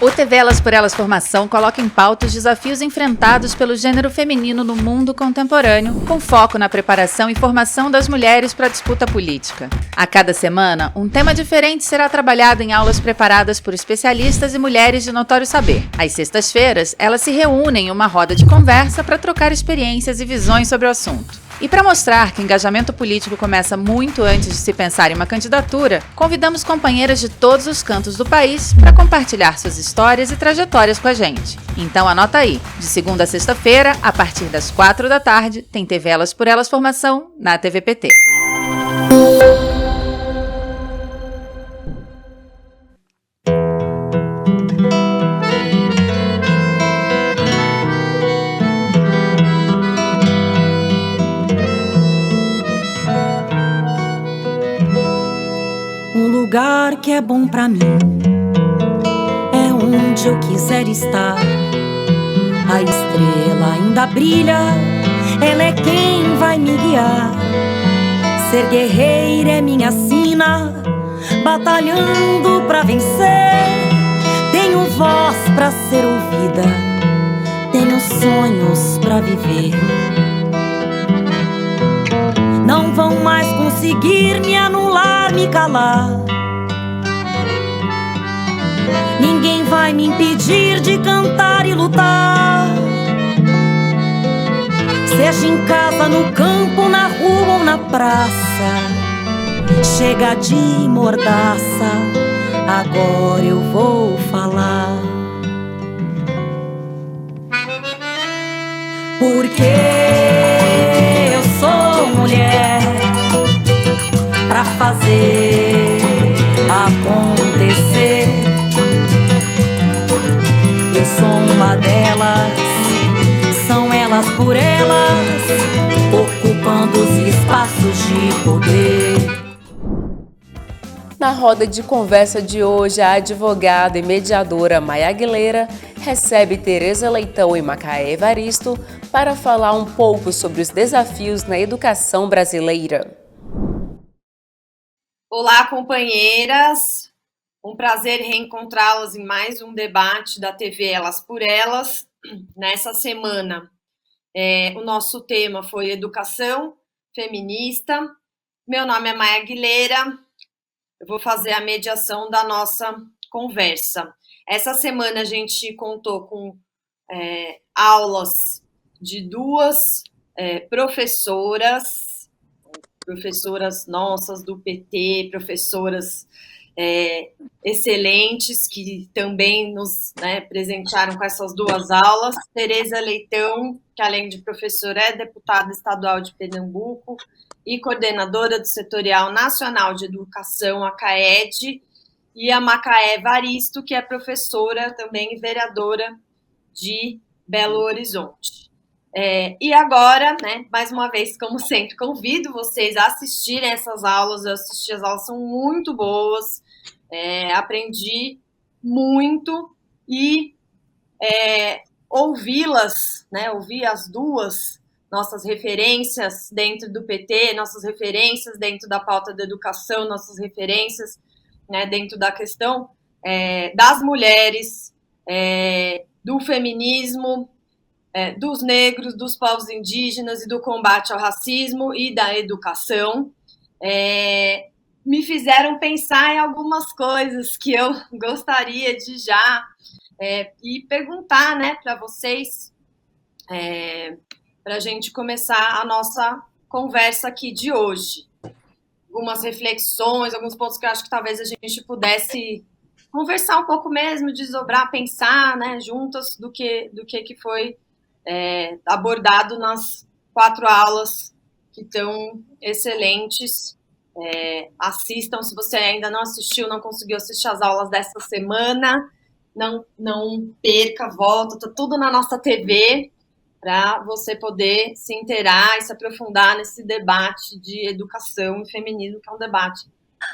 O TV Elas por Elas Formação coloca em pauta os desafios enfrentados pelo gênero feminino no mundo contemporâneo, com foco na preparação e formação das mulheres para a disputa política. A cada semana, um tema diferente será trabalhado em aulas preparadas por especialistas e mulheres de notório saber. Às sextas-feiras, elas se reúnem em uma roda de conversa para trocar experiências e visões sobre o assunto. E para mostrar que o engajamento político começa muito antes de se pensar em uma candidatura, convidamos companheiras de todos os cantos do país para compartilhar suas histórias e trajetórias com a gente. Então anota aí, de segunda a sexta-feira, a partir das 4 da tarde, tem TV Elas por Elas Formação na TVPT. Lugar que é bom pra mim é onde eu quiser estar. A estrela ainda brilha, ela é quem vai me guiar. Ser guerreira é minha sina, batalhando pra vencer. Tenho voz pra ser ouvida, tenho sonhos pra viver. Não vão mais conseguir me anular, me calar. Ninguém vai me impedir de cantar e lutar. Seja em casa, no campo, na rua ou na praça. Chega de mordaça, agora eu vou falar. Porque eu sou mulher pra fazer acontecer. Eu sou uma delas, são elas por elas, ocupando os espaços de poder. Na roda de conversa de hoje, a advogada e mediadora Maia Aguilera recebe Tereza Leitão e Macaé Evaristo para falar um pouco sobre os desafios na educação brasileira. Olá, companheiras! Um prazer reencontrá-las em mais um debate da TV Elas por Elas. Nessa semana, o nosso tema foi Educação Feminista. Meu nome é Maia Aguilera, eu vou fazer a mediação da nossa conversa. Essa semana a gente contou com aulas de duas professoras nossas do PT, professoras excelentes, que também nos presentearam com essas duas aulas. Tereza Leitão, que além de professora é deputada estadual de Pernambuco e coordenadora do Setorial Nacional de Educação, a CAED, e a Macaé Evaristo, que é professora também e vereadora de Belo Horizonte. E agora, mais uma vez, como sempre, convido vocês a assistirem essas aulas. Eu assisti, as aulas são muito boas, aprendi muito e ouvi-las, ouvir as duas, nossas referências dentro do PT, nossas referências dentro da pauta da educação, nossas referências dentro da questão das mulheres, do feminismo, dos negros, dos povos indígenas e do combate ao racismo e da educação, me fizeram pensar em algumas coisas que eu gostaria de já e perguntar para vocês, para a gente começar a nossa conversa aqui de hoje. Algumas reflexões, alguns pontos que eu acho que talvez a gente pudesse conversar um pouco mesmo, desdobrar, pensar juntas do que foi abordado nas 4 aulas que estão excelentes. Assistam, se você ainda não assistiu, não conseguiu assistir as aulas dessa semana, não perca, volta, está tudo na nossa TV, para você poder se inteirar e se aprofundar nesse debate de educação e feminismo, que é um debate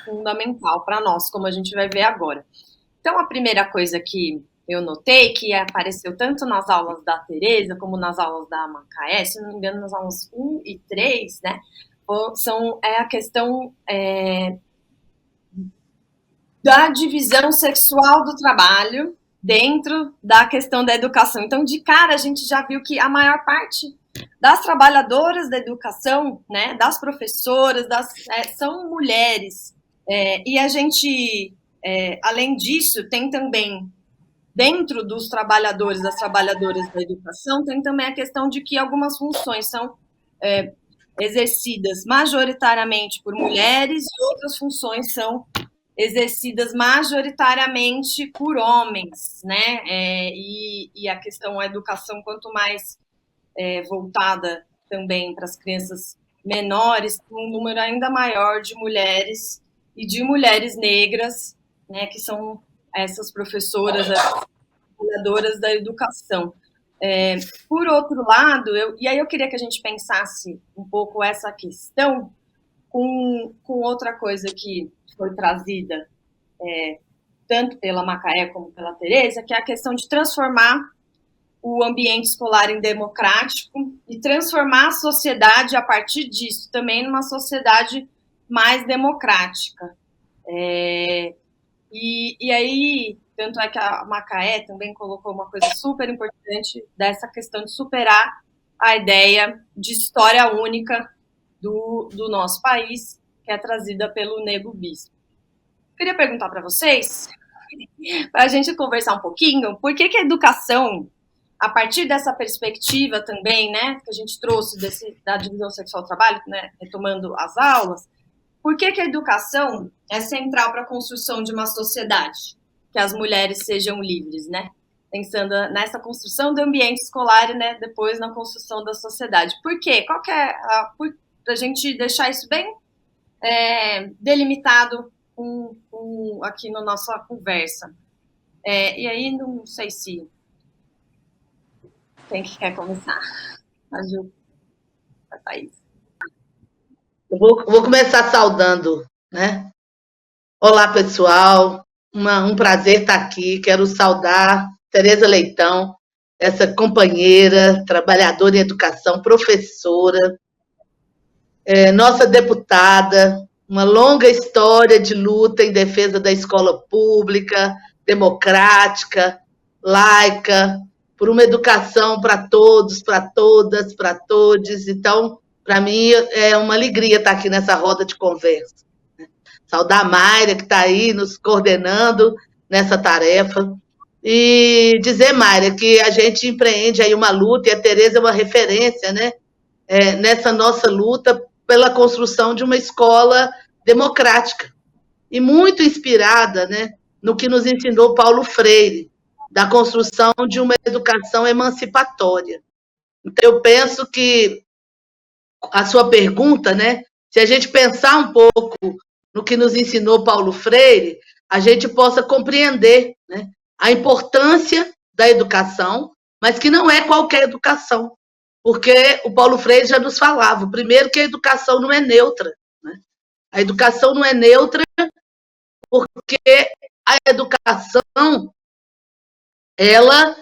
fundamental para nós, como a gente vai ver agora. Então, a primeira coisa que eu notei, que apareceu tanto nas aulas da Tereza como nas aulas da Macaé, se não me engano, nas aulas 1 e 3, é a questão da divisão sexual do trabalho, dentro da questão da educação. Então, de cara, a gente já viu que a maior parte das trabalhadoras da educação, né, das professoras, são mulheres. E a gente, além disso, tem também, dentro dos trabalhadores, das trabalhadoras da educação, tem também a questão de que algumas funções são exercidas majoritariamente por mulheres e outras funções são exercidas majoritariamente por homens, né? E a questão da educação, quanto mais voltada também para as crianças menores, um número ainda maior de mulheres e de mulheres negras, né? Que são essas professoras, as trabalhadoras da educação. Por outro lado, e aí eu queria que a gente pensasse um pouco essa questão com outra coisa que foi trazida tanto pela Macaé como pela Tereza, que é a questão de transformar o ambiente escolar em democrático e transformar a sociedade, a partir disso, também numa sociedade mais democrática. E aí, tanto é que a Macaé também colocou uma coisa super importante dessa questão de superar a ideia de história única do nosso país, que é trazida pelo Nego Bispo. Queria perguntar para vocês, para a gente conversar um pouquinho, por que a educação, a partir dessa perspectiva também, né, que a gente trouxe da divisão sexual do trabalho, né, retomando as aulas, por que a educação é central para a construção de uma sociedade, que as mulheres sejam livres, né? Pensando nessa construção do ambiente escolar e, né, depois na construção da sociedade. Por quê? Qual que é para a gente deixar isso bem delimitado aqui na nossa conversa. E aí, não sei se quem que quer começar. A Ju, a Thaís. Eu vou começar saudando, né? Olá, pessoal. Um prazer estar aqui. Quero saudar Tereza Leitão, essa companheira, trabalhadora em educação, professora, nossa deputada, uma longa história de luta em defesa da escola pública, democrática, laica, por uma educação para todos, para todas, para todes. Então, para mim, é uma alegria estar aqui nessa roda de conversa. Saudar a Mayra, que está aí nos coordenando nessa tarefa. E dizer, Mayra, que a gente empreende aí uma luta, e a Tereza é uma referência, né? Nessa nossa luta pela construção de uma escola democrática. E muito inspirada, né, no que nos ensinou Paulo Freire, da construção de uma educação emancipatória. Então, eu penso que a sua pergunta, né, se a gente pensar um pouco no que nos ensinou Paulo Freire, a gente possa compreender, né, a importância da educação, mas que não é qualquer educação, porque o Paulo Freire já nos falava, primeiro, que a educação não é neutra, né? A educação não é neutra porque a educação, ela,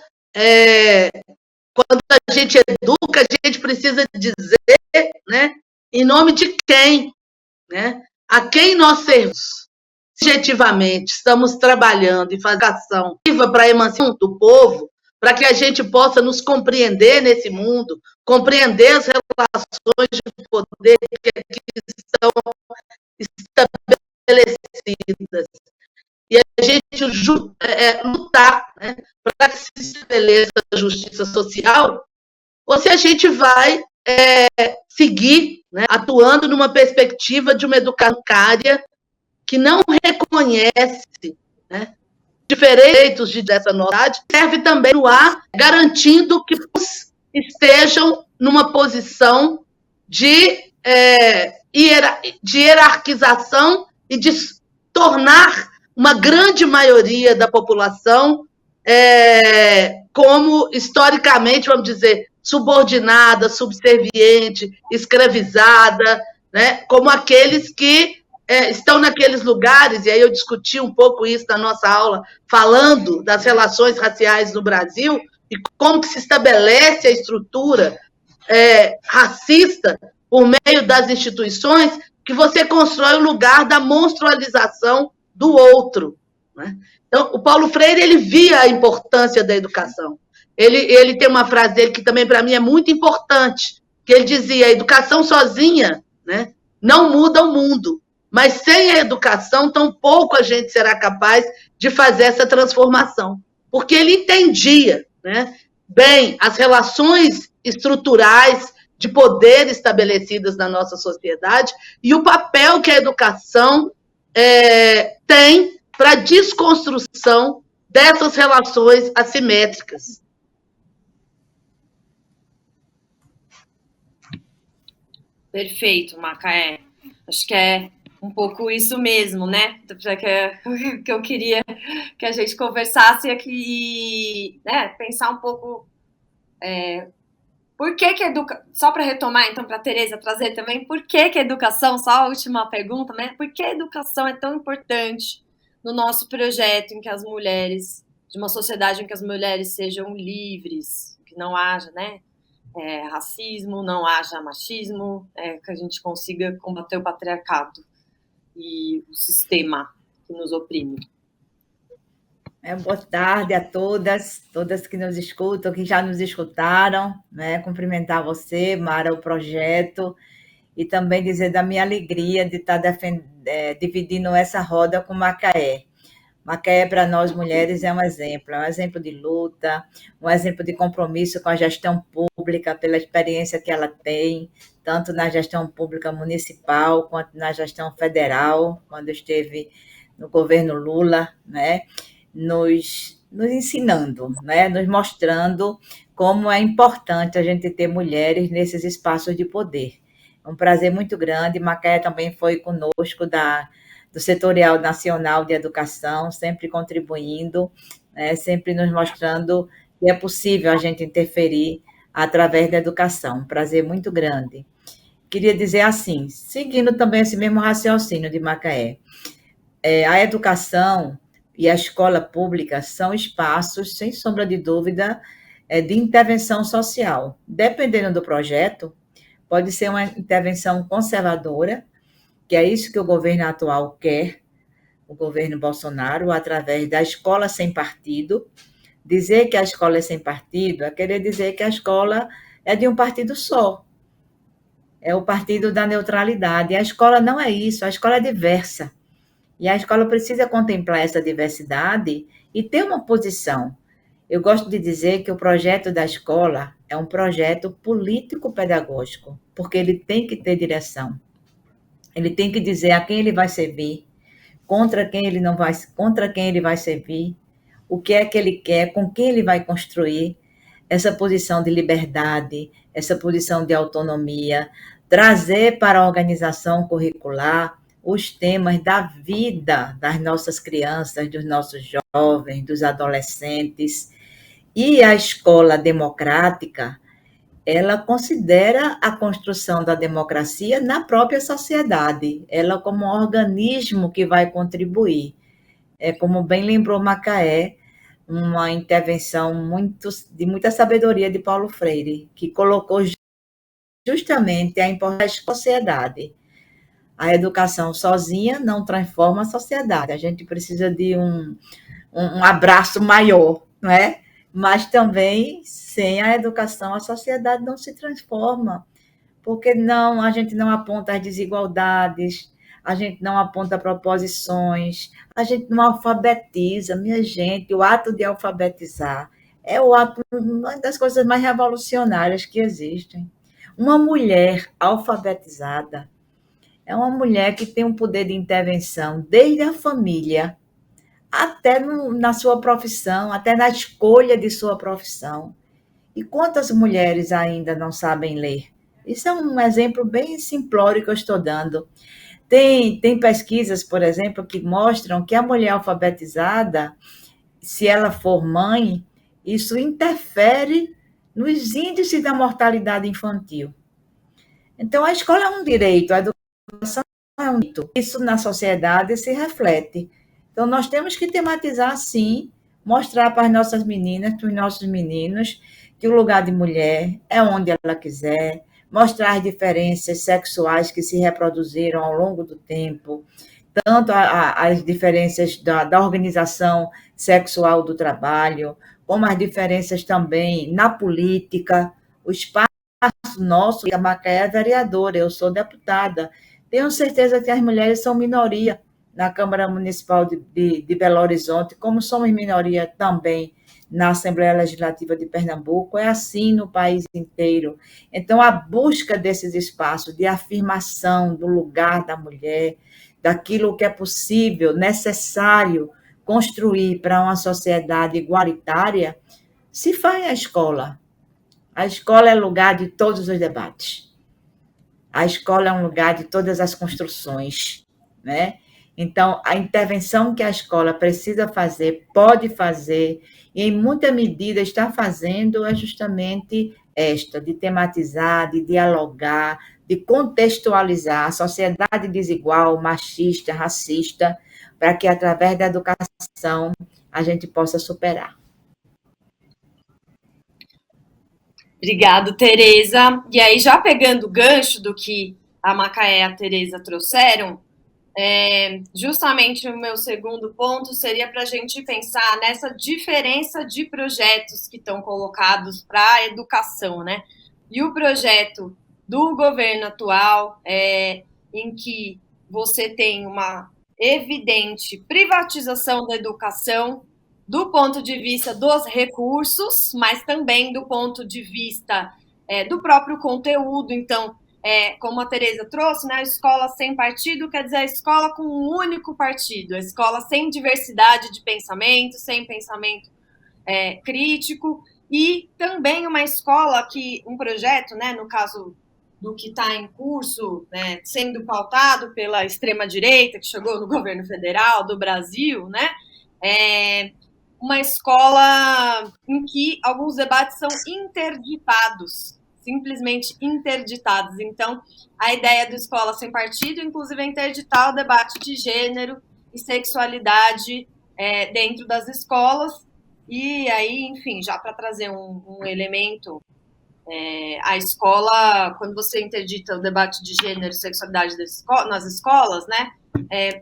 quando a gente educa, a gente precisa dizer, né, em nome de quem, né? A quem nós servimos. Objetivamente, estamos trabalhando e fazendo ação para a emancipação do povo, para que a gente possa nos compreender nesse mundo, compreender as relações de poder que aqui estão estabelecidas. E a gente lutar, né, para que se estabeleça a justiça social, ou se a gente vai seguir, né, atuando numa perspectiva de uma educação bancária que não reconhece, né, direitos dessa novidade, serve também no ar, garantindo que estejam numa posição de hierarquização e de tornar uma grande maioria da população como, historicamente, vamos dizer, subordinada, subserviente, escravizada, né, como aqueles que estão naqueles lugares, e aí eu discuti um pouco isso na nossa aula, falando das relações raciais no Brasil, e como que se estabelece a estrutura racista por meio das instituições, que você constrói o lugar da monstrualização do outro. né? Então, o Paulo Freire, ele via a importância da educação. Ele tem uma frase dele que também, para mim, é muito importante, que ele dizia, a educação sozinha, né, não muda o mundo, mas sem a educação, tampouco a gente será capaz de fazer essa transformação. Porque ele entendia, né, bem as relações estruturais de poder estabelecidas na nossa sociedade e o papel que a educação tem para a desconstrução dessas relações assimétricas. Perfeito, Macaé. Acho que é um pouco isso mesmo, né? Que eu queria que a gente conversasse aqui, né? Pensar um pouco por que só para retomar, então, para a Tereza trazer também, por que a educação, só a última pergunta, né? Por que a educação é tão importante no nosso projeto em que as mulheres, de uma sociedade em que as mulheres sejam livres, que não haja, né? Racismo, não haja machismo, que a gente consiga combater o patriarcado e o sistema que nos oprime. Boa tarde a todas que nos escutam, que já nos escutaram, né? Cumprimentar você, Mara, o projeto, e também dizer da minha alegria de estar dividindo essa roda com Macaé. Macaé, para nós mulheres, é um exemplo de luta, um exemplo de compromisso com a gestão pública, pela experiência que ela tem, tanto na gestão pública municipal, quanto na gestão federal, quando esteve no governo Lula, né? Nos ensinando, né? Nos mostrando como é importante a gente ter mulheres nesses espaços de poder. É um prazer muito grande. Macaé também foi conosco do Setorial Nacional de Educação, sempre contribuindo, né, sempre nos mostrando que é possível a gente interferir através da educação. Um prazer muito grande. Queria dizer assim, seguindo também esse mesmo raciocínio de Macaé, a educação e a escola pública são espaços, sem sombra de dúvida, de intervenção social. Dependendo do projeto, pode ser uma intervenção conservadora, que é isso que o governo atual quer, o governo Bolsonaro, através da escola sem partido. Dizer que a escola é sem partido é querer dizer que a escola é de um partido só. É o partido da neutralidade. E a escola não é isso, a escola é diversa. E a escola precisa contemplar essa diversidade e ter uma posição. Eu gosto de dizer que o projeto da escola é um projeto político-pedagógico, porque ele tem que ter direção. Ele tem que dizer a quem ele vai servir, contra quem ele vai servir, o que é que ele quer, com quem ele vai construir essa posição de liberdade, essa posição de autonomia, trazer para a organização curricular os temas da vida das nossas crianças, dos nossos jovens, dos adolescentes. E a escola democrática, ela considera a construção da democracia na própria sociedade, ela como um organismo que vai contribuir. Como bem lembrou Macaé, uma intervenção de muita sabedoria de Paulo Freire, que colocou justamente a importância da sociedade. A educação sozinha não transforma a sociedade, a gente precisa de um abraço maior, não é? Mas também, sem a educação, a sociedade não se transforma, porque a gente não aponta as desigualdades, a gente não aponta proposições, a gente não alfabetiza. Minha gente, o ato de alfabetizar é uma das coisas mais revolucionárias que existem. Uma mulher alfabetizada é uma mulher que tem um poder de intervenção desde a família, até na sua profissão, até na escolha de sua profissão. E quantas mulheres ainda não sabem ler? Isso é um exemplo bem simplório que eu estou dando. Tem pesquisas, por exemplo, que mostram que a mulher alfabetizada, se ela for mãe, isso interfere nos índices da mortalidade infantil. Então, a escola é um direito, a educação é um direito. Isso na sociedade se reflete. Então, nós temos que tematizar, sim, mostrar para as nossas meninas, para os nossos meninos, que o lugar de mulher é onde ela quiser, mostrar as diferenças sexuais que se reproduziram ao longo do tempo, tanto as diferenças da organização sexual do trabalho, como as diferenças também na política, o espaço nosso, a Macaé é vereadora, eu sou deputada, tenho certeza que as mulheres são minoria na Câmara Municipal de Belo Horizonte, como somos minoria também na Assembleia Legislativa de Pernambuco, é assim no país inteiro. Então, a busca desses espaços de afirmação do lugar da mulher, daquilo que é possível, necessário construir para uma sociedade igualitária, se faz na escola. A escola é lugar de todos os debates. A escola é um lugar de todas as construções, né? Então, a intervenção que a escola precisa fazer, pode fazer, e em muita medida está fazendo, é justamente esta, de tematizar, de dialogar, de contextualizar a sociedade desigual, machista, racista, para que, através da educação, a gente possa superar. Obrigado, Tereza. E aí, já pegando o gancho do que a Macaé e a Tereza trouxeram, justamente o meu segundo ponto seria para a gente pensar nessa diferença de projetos que estão colocados para a educação, né? E o projeto do governo atual, em que você tem uma evidente privatização da educação, do ponto de vista dos recursos, mas também do ponto de vista do próprio conteúdo. Então, como a Tereza trouxe, né, a escola sem partido quer dizer a escola com um único partido, a escola sem diversidade de pensamento, sem pensamento crítico, e também uma escola que, um projeto, né, no caso do que está em curso, né, sendo pautado pela extrema-direita, que chegou no governo federal do Brasil, né, uma escola em que alguns debates são interditados, simplesmente interditados. Então, a ideia do Escola Sem Partido, inclusive, é interditar o debate de gênero e sexualidade dentro das escolas. E aí, enfim, já para trazer um elemento, a escola, quando você interdita o debate de gênero e sexualidade nas escolas, né,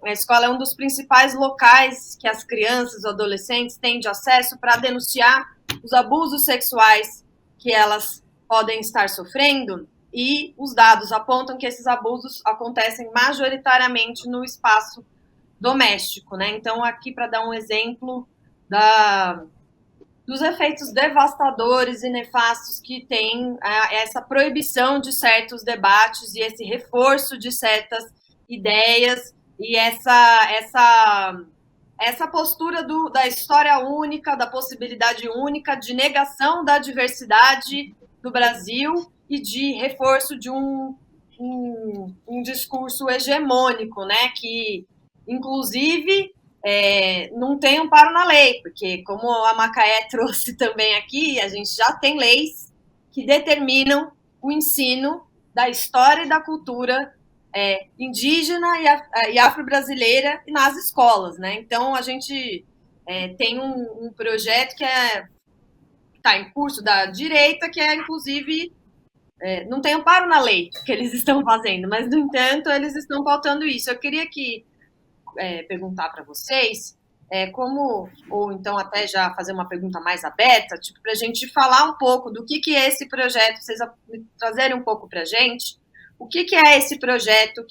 a escola é um dos principais locais que as crianças, os adolescentes têm de acesso para denunciar os abusos sexuais que elas podem estar sofrendo, e os dados apontam que esses abusos acontecem majoritariamente no espaço doméstico, né? Então, aqui para dar um exemplo dos efeitos devastadores e nefastos que tem essa proibição de certos debates e esse reforço de certas ideias e essa postura da história única, da possibilidade única, de negação da diversidade do Brasil e de reforço de um discurso hegemônico, né, que, inclusive, não tem amparo na lei, porque, como a Macaé trouxe também aqui, a gente já tem leis que determinam o ensino da história e da cultura indígena e afro-brasileira nas escolas, né? Então, a gente tem um projeto que está em curso da direita, que inclusive, não tem amparo na lei que eles estão fazendo, mas, no entanto, eles estão pautando isso. Eu queria perguntar para vocês ou então até já fazer uma pergunta mais aberta, tipo, para a gente falar um pouco do que é esse projeto, vocês trazerem um pouco para a gente, o que é esse projeto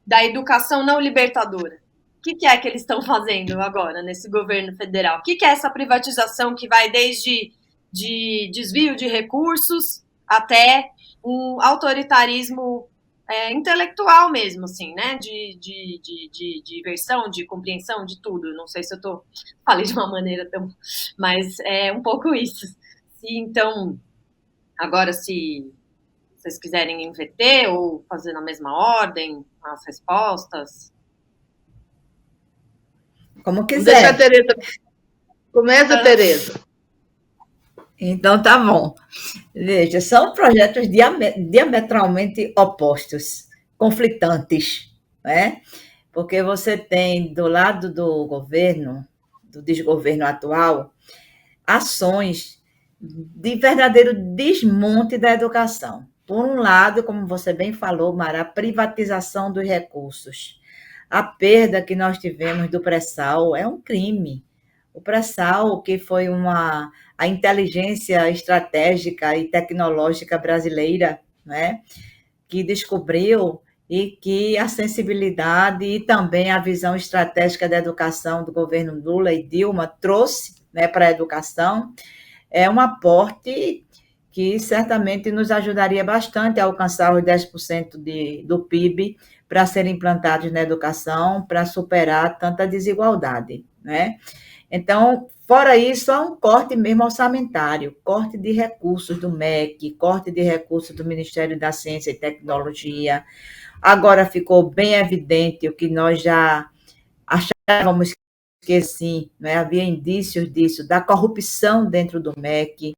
da educação não libertadora? O que é que eles estão fazendo agora nesse governo federal? O que é essa privatização que vai desde de desvio de recursos até um autoritarismo intelectual mesmo, assim, né? De diversão, de compreensão, de tudo. Não sei se eu falei de uma maneira tão... Mas é um pouco isso. Então, agora, se vocês quiserem inverter ou fazer na mesma ordem as respostas. Como quiser. Deixa a Tereza. Começa, Tereza. Então, tá bom. Veja, são projetos diametralmente opostos, conflitantes, né? Porque você tem, do lado do governo, do desgoverno atual, ações de verdadeiro desmonte da educação. Por um lado, como você bem falou, Mara, a privatização dos recursos. A perda que nós tivemos do pré-sal é um crime. O pré-sal, que foi a inteligência estratégica e tecnológica brasileira, né, que descobriu e que a sensibilidade e também a visão estratégica da educação do governo Lula e Dilma trouxe, né, para a educação, é um aporte que certamente nos ajudaria bastante a alcançar os 10% do PIB para serem implantados na educação, para superar tanta desigualdade, né? Então, fora isso, há um corte mesmo orçamentário, corte de recursos do MEC, corte de recursos do Ministério da Ciência e Tecnologia. Agora ficou bem evidente o que nós já achávamos que sim, né? Havia indícios disso, da corrupção dentro do MEC,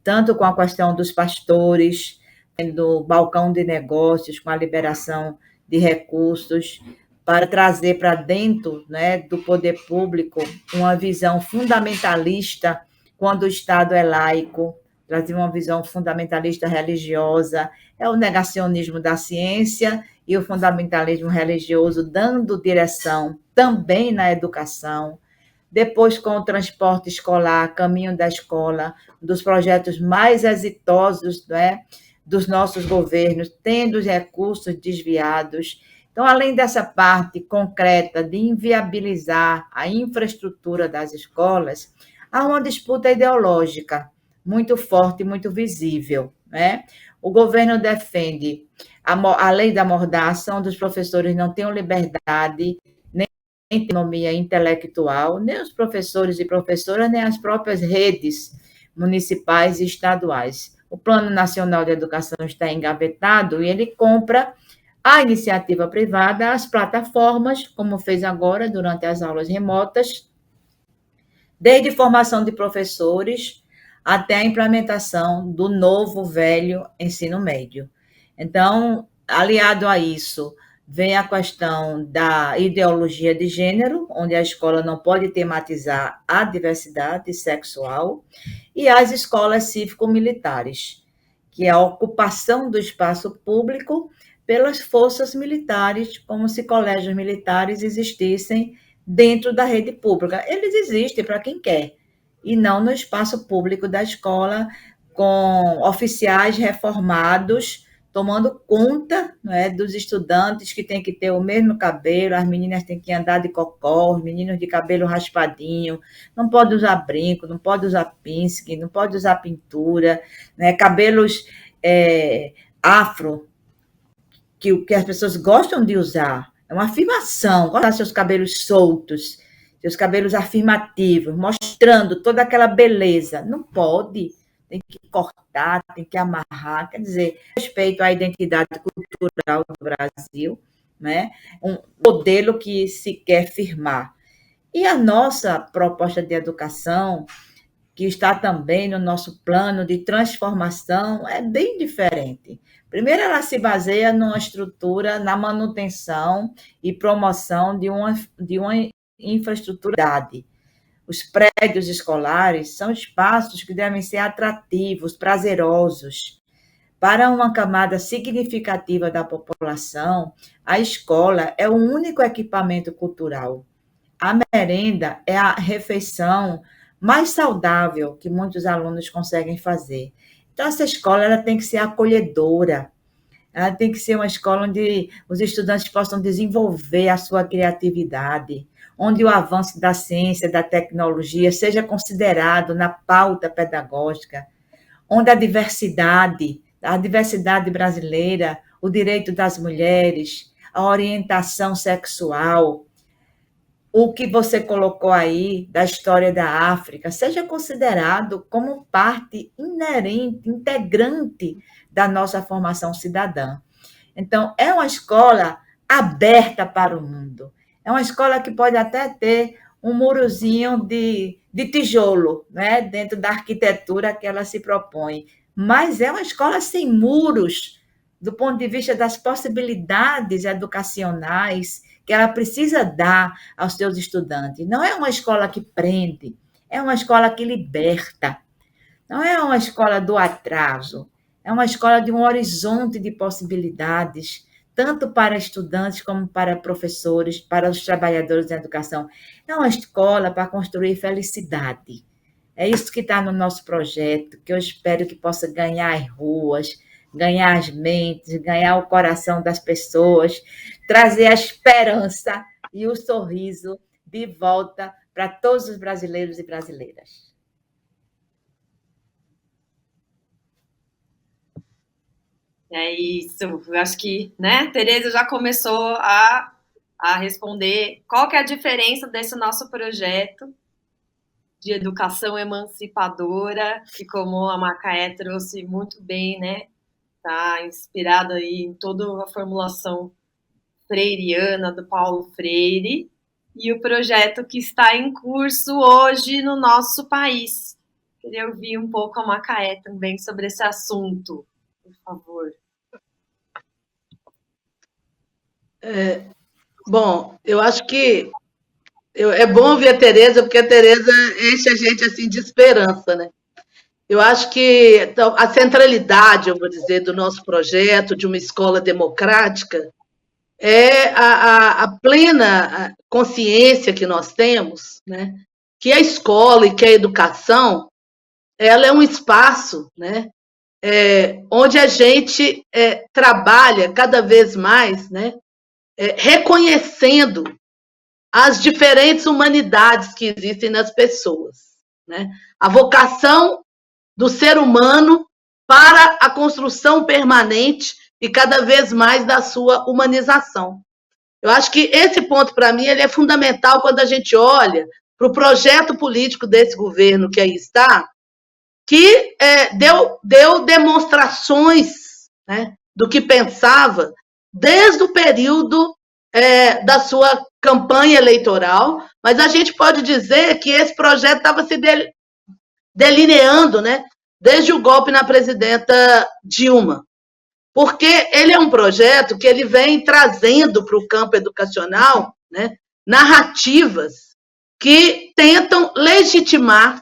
tanto com a questão dos pastores, do balcão de negócios, com a liberação de recursos, para trazer para dentro, né, do poder público uma visão fundamentalista, quando o Estado é laico, trazer uma visão fundamentalista religiosa, é o negacionismo da ciência e o fundamentalismo religioso dando direção também na educação. Depois, com o transporte escolar, caminho da escola, dos projetos mais exitosos, né, dos nossos governos, tendo os recursos desviados. Então, além dessa parte concreta de inviabilizar a infraestrutura das escolas, há uma disputa ideológica muito forte, muito visível, né? O governo defende a lei da mordaça, onde os professores não tenham liberdade, nem autonomia intelectual, nem os professores e professoras, nem as próprias redes municipais e estaduais. O Plano Nacional de Educação está engavetado e ele compra a iniciativa privada, as plataformas, como fez agora durante as aulas remotas, desde formação de professores até a implementação do novo velho ensino médio. Então, aliado a isso, vem a questão da ideologia de gênero, onde a escola não pode tematizar a diversidade sexual, e as escolas cívico-militares, que é a ocupação do espaço público pelas forças militares, como se colégios militares existissem dentro da rede pública. Eles existem para quem quer, e não no espaço público da escola, com oficiais reformados tomando conta, né, dos estudantes que têm que ter o mesmo cabelo, as meninas têm que andar de cocó, os meninos de cabelo raspadinho, não pode usar brinco, não pode usar pince, não pode usar pintura, né, cabelos afro, que as pessoas gostam de usar, é uma afirmação, gostar seus cabelos soltos, seus cabelos afirmativos, mostrando toda aquela beleza, não pode, tem que cortar, tem que amarrar, quer dizer, respeito à identidade cultural do Brasil, né? Um modelo que se quer firmar. E a nossa proposta de educação, que está também no nosso plano de transformação, é bem diferente. Primeiro, ela se baseia numa estrutura, na manutenção e promoção de uma infraestrutura. Os prédios escolares são espaços que devem ser atrativos, prazerosos. Para uma camada significativa da população, a escola é o único equipamento cultural. A merenda é a refeição mais saudável que muitos alunos conseguem fazer. Então, essa escola ela tem que ser acolhedora, ela tem que ser uma escola onde os estudantes possam desenvolver a sua criatividade, onde o avanço da ciência, da tecnologia seja considerado na pauta pedagógica, onde a diversidade brasileira, o direito das mulheres, a orientação sexual, o que você colocou aí da história da África, seja considerado como parte inerente, integrante da nossa formação cidadã. Então, é uma escola aberta para o mundo. É uma escola que pode até ter um murozinho de tijolo, né, dentro da arquitetura que ela se propõe. Mas é uma escola sem muros, do ponto de vista das possibilidades educacionais que ela precisa dar aos seus estudantes. Não é uma escola que prende, é uma escola que liberta. Não é uma escola do atraso, É uma escola de um horizonte de possibilidades, tanto para estudantes como para professores, para os trabalhadores da educação. É uma escola para construir felicidade. É isso que está no nosso projeto, que eu espero que possa ganhar as ruas, ganhar as mentes, ganhar o coração das pessoas, trazer a esperança e o sorriso de volta para todos os brasileiros e brasileiras. É isso, eu acho que, né, Tereza já começou a responder qual que é a diferença desse nosso projeto de educação emancipadora, que como a Macaé trouxe muito bem, né, tá inspirado aí em toda a formulação freiriana do Paulo Freire, e o projeto que está em curso hoje no nosso país. Queria ouvir um pouco a Macaé também sobre esse assunto, por favor. Bom, eu acho que é bom ouvir a Tereza, porque a Tereza enche a gente assim de esperança, né? Eu acho que então, a centralidade, eu vou dizer, do nosso projeto de uma escola democrática é a plena consciência que nós temos, né? Que a escola e que a educação, ela é um espaço, né? Onde a gente trabalha cada vez mais, né? Reconhecendo as diferentes humanidades que existem nas pessoas, né? A vocação do ser humano para a construção permanente e cada vez mais da sua humanização. Eu acho que esse ponto, para mim, ele é fundamental quando a gente olha para o projeto político desse governo que aí está, que deu demonstrações, né, do que pensava desde o período da sua campanha eleitoral, mas a gente pode dizer que esse projeto estava se delineando, né, desde o golpe na presidenta Dilma, porque ele é um projeto que ele vem trazendo para o campo educacional, né, narrativas que tentam legitimar,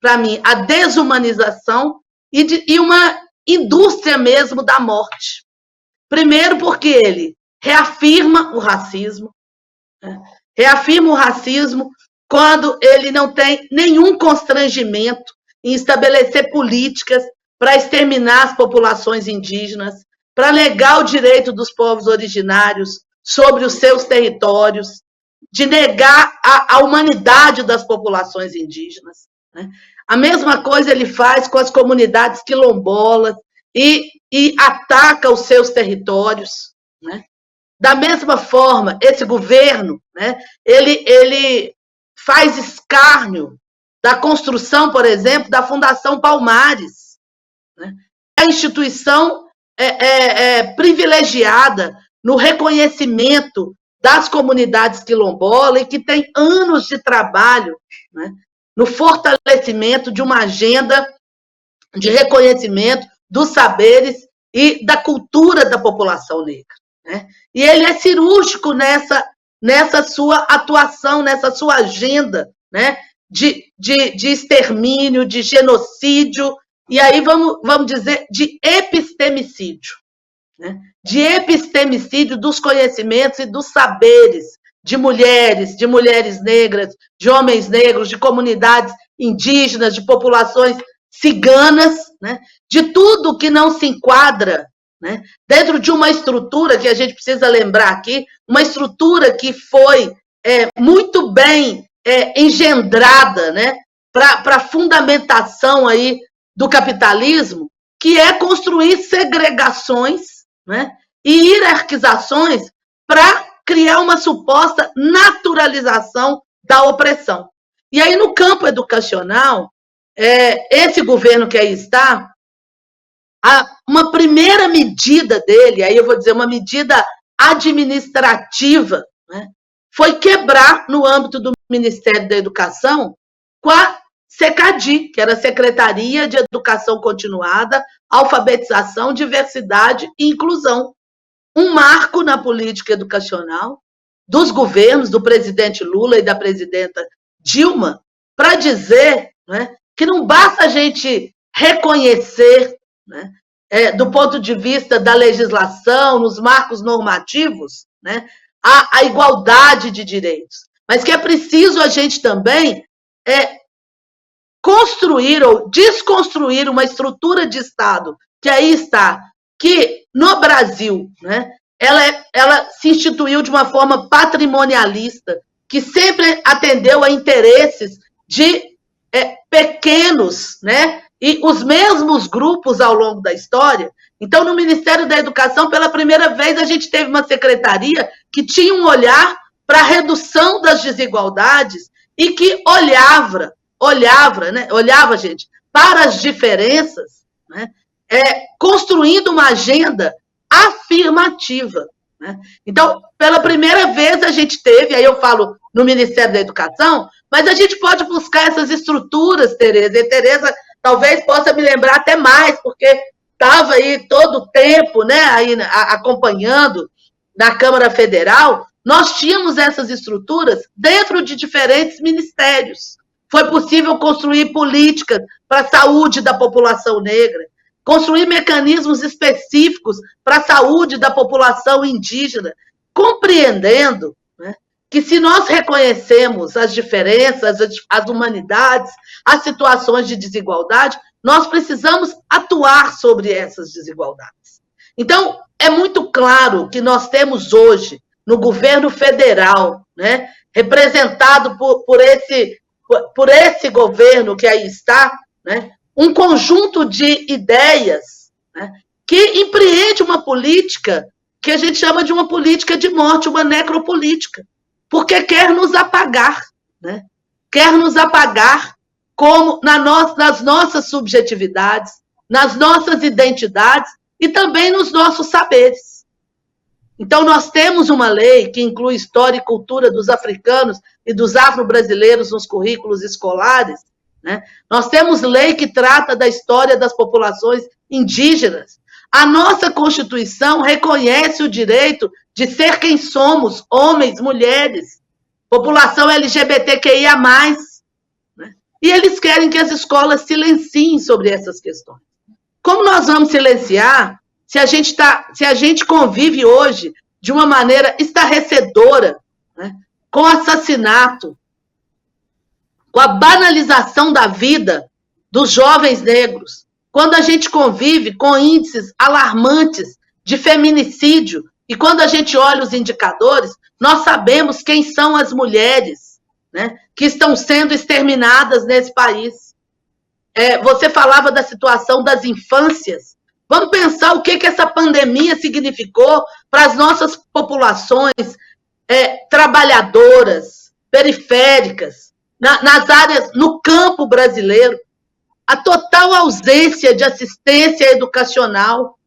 para mim, a desumanização e uma indústria mesmo da morte. Primeiro porque ele reafirma o racismo, né, reafirma o racismo quando ele não tem nenhum constrangimento em estabelecer políticas para exterminar as populações indígenas, para negar o direito dos povos originários sobre os seus territórios, de negar a humanidade das populações indígenas, né? A mesma coisa ele faz com as comunidades quilombolas e ataca os seus territórios, né? Da mesma forma, esse governo, né, ele faz escárnio da construção, por exemplo, da Fundação Palmares, né? A instituição privilegiada no reconhecimento das comunidades quilombolas e que tem anos de trabalho, né, no fortalecimento de uma agenda de reconhecimento dos saberes e da cultura da população negra, né? E ele é cirúrgico nessa sua atuação, nessa sua agenda, né, de extermínio, de genocídio, e aí vamos dizer de epistemicídio, né? De epistemicídio dos conhecimentos e dos saberes de mulheres negras, de homens negros, de comunidades indígenas, de populações ciganas, né? De tudo que não se enquadra, né, dentro de uma estrutura que a gente precisa lembrar aqui, uma estrutura que foi muito bem engendrada, né, para a fundamentação aí do capitalismo, que é construir segregações, né, e hierarquizações para criar uma suposta naturalização da opressão. E aí, no campo educacional, esse governo que aí está, uma primeira medida dele, aí eu vou dizer uma medida administrativa, né, foi quebrar, no âmbito do Ministério da Educação, com a SECADI, que era a Secretaria de Educação Continuada, Alfabetização, Diversidade e Inclusão. Um marco na política educacional dos governos do presidente Lula e da presidenta Dilma, para dizer, né, que não basta a gente reconhecer, né, do ponto de vista da legislação, nos marcos normativos, né, a igualdade de direitos, mas que é preciso a gente também construir ou desconstruir uma estrutura de Estado que aí está, que no Brasil, né, ela se instituiu de uma forma patrimonialista, que sempre atendeu a interesses de pequenos, né, e os mesmos grupos ao longo da história. Então, no Ministério da Educação, pela primeira vez, a gente teve uma secretaria que tinha um olhar para a redução das desigualdades e que olhava, gente, para as diferenças, né, construindo uma agenda afirmativa. Né? Então, pela primeira vez a gente teve, aí eu falo no Ministério da Educação, mas a gente pode buscar essas estruturas, Tereza, e Tereza talvez possa me lembrar até mais, porque estava aí todo o tempo, né, aí acompanhando na Câmara Federal. Nós tínhamos essas estruturas dentro de diferentes ministérios. Foi possível construir políticas para a saúde da população negra, construir mecanismos específicos para a saúde da população indígena, compreendendo, né, que se nós reconhecemos as diferenças, as humanidades, as situações de desigualdade, nós precisamos atuar sobre essas desigualdades. Então, é muito claro que nós temos hoje, no governo federal, né, representado por esse governo que aí está, né, um conjunto de ideias, né, que empreende uma política que a gente chama de uma política de morte, uma necropolítica, porque quer nos apagar, né? Quer nos apagar como nas nossas subjetividades, nas nossas identidades e também nos nossos saberes. Então, nós temos uma lei que inclui história e cultura dos africanos e dos afro-brasileiros nos currículos escolares, né? Nós temos lei que trata da história das populações indígenas. A nossa Constituição reconhece o direito de ser quem somos, homens, mulheres, população LGBTQIA+. Né? E eles querem que as escolas silenciem sobre essas questões. Como nós vamos silenciar se a gente convive hoje de uma maneira estarrecedora, né, com assassinato, com a banalização da vida dos jovens negros, quando a gente convive com índices alarmantes de feminicídio, e quando a gente olha os indicadores, nós sabemos quem são as mulheres, né, que estão sendo exterminadas nesse país. Você falava da situação das infâncias. Vamos pensar o que essa pandemia significou para as nossas populações trabalhadoras, periféricas, nas áreas, no campo brasileiro. A total ausência de assistência educacional,